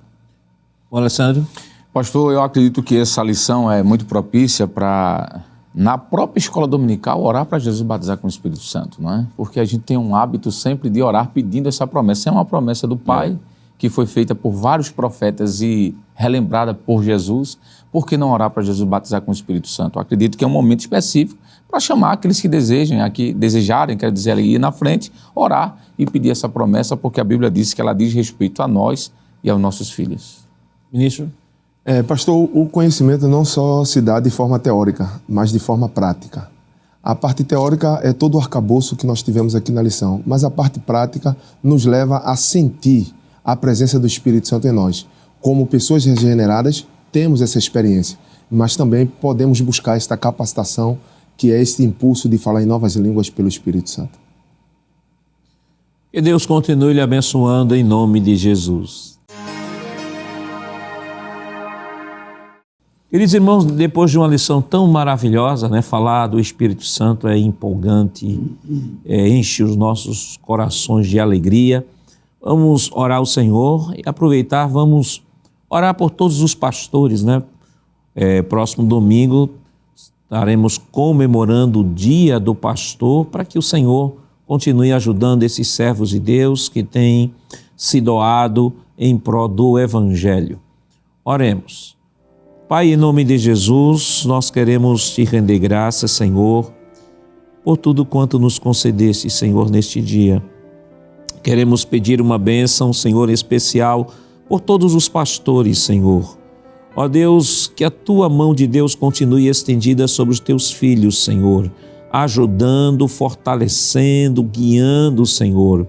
O Alessandro? Pastor, eu acredito que essa lição é muito propícia para, na própria escola dominical, orar para Jesus batizar com o Espírito Santo, não é? Porque a gente tem um hábito sempre de orar pedindo essa promessa. É uma promessa do Pai, que foi feita por vários profetas e relembrada por Jesus. Por que não orar para Jesus batizar com o Espírito Santo? Eu acredito que é um momento específico para chamar aqueles que desejarem, quer dizer, ir na frente, orar e pedir essa promessa, porque a Bíblia diz que ela diz respeito a nós e aos nossos filhos. Ministro? Pastor, o conhecimento não só se dá de forma teórica, mas de forma prática. A parte teórica é todo o arcabouço que nós tivemos aqui na lição, mas a parte prática nos leva a sentir a presença do Espírito Santo em nós. Como pessoas regeneradas, temos essa experiência, mas também podemos buscar esta capacitação, que é esse impulso de falar em novas línguas pelo Espírito Santo. Que Deus continue lhe abençoando em nome de Jesus. Queridos irmãos, depois de uma lição tão maravilhosa, né, falar do Espírito Santo é empolgante, enche os nossos corações de alegria. Vamos orar ao Senhor e aproveitar, vamos orar por todos os pastores, né? Próximo domingo estaremos comemorando o Dia do Pastor, para que o Senhor continue ajudando esses servos de Deus que têm se doado em prol do Evangelho. Oremos. Pai, em nome de Jesus, nós queremos te render graças, Senhor, por tudo quanto nos concedeste, Senhor, neste dia. Queremos pedir uma bênção, Senhor, especial por todos os pastores, Senhor. Ó Deus, que a tua mão de Deus continue estendida sobre os teus filhos, Senhor, ajudando, fortalecendo, guiando, Senhor.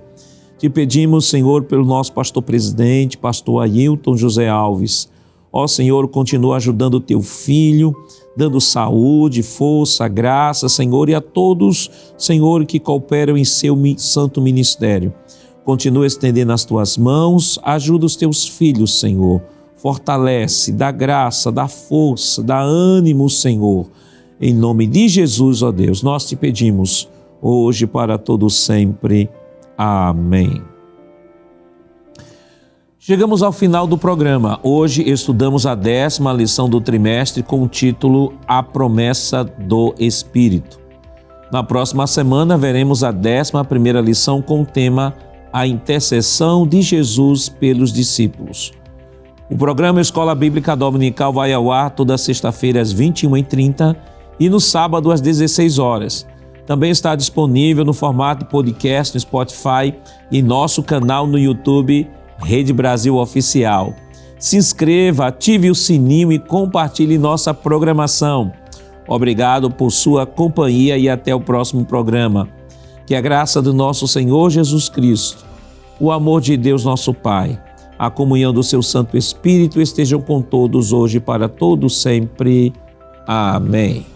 Te pedimos, Senhor, pelo nosso pastor presidente, pastor Ailton José Alves. Ó Senhor, continua ajudando o teu filho, dando saúde, força, graça, Senhor, e a todos, Senhor, que cooperam em seu santo ministério. Continua estendendo as tuas mãos, ajuda os teus filhos, Senhor. Fortalece, dá graça, dá força, dá ânimo, Senhor. Em nome de Jesus, ó Deus, nós te pedimos, hoje para todo sempre. Amém. Chegamos ao final do programa. Hoje estudamos a 10ª lição do trimestre com o título A Promessa do Espírito. Na próxima semana veremos a 11ª lição com o tema A Intercessão de Jesus pelos Discípulos. O programa Escola Bíblica Dominical vai ao ar toda sexta-feira às 21h30 e no sábado às 16 horas. Também está disponível no formato de podcast no Spotify e nosso canal no YouTube Rede Brasil Oficial. Se inscreva, ative o sininho e compartilhe nossa programação. Obrigado por sua companhia e até o próximo programa. Que a graça do nosso Senhor Jesus Cristo, o amor de Deus nosso Pai, a comunhão do seu Santo Espírito estejam com todos hoje e para todos sempre. Amém.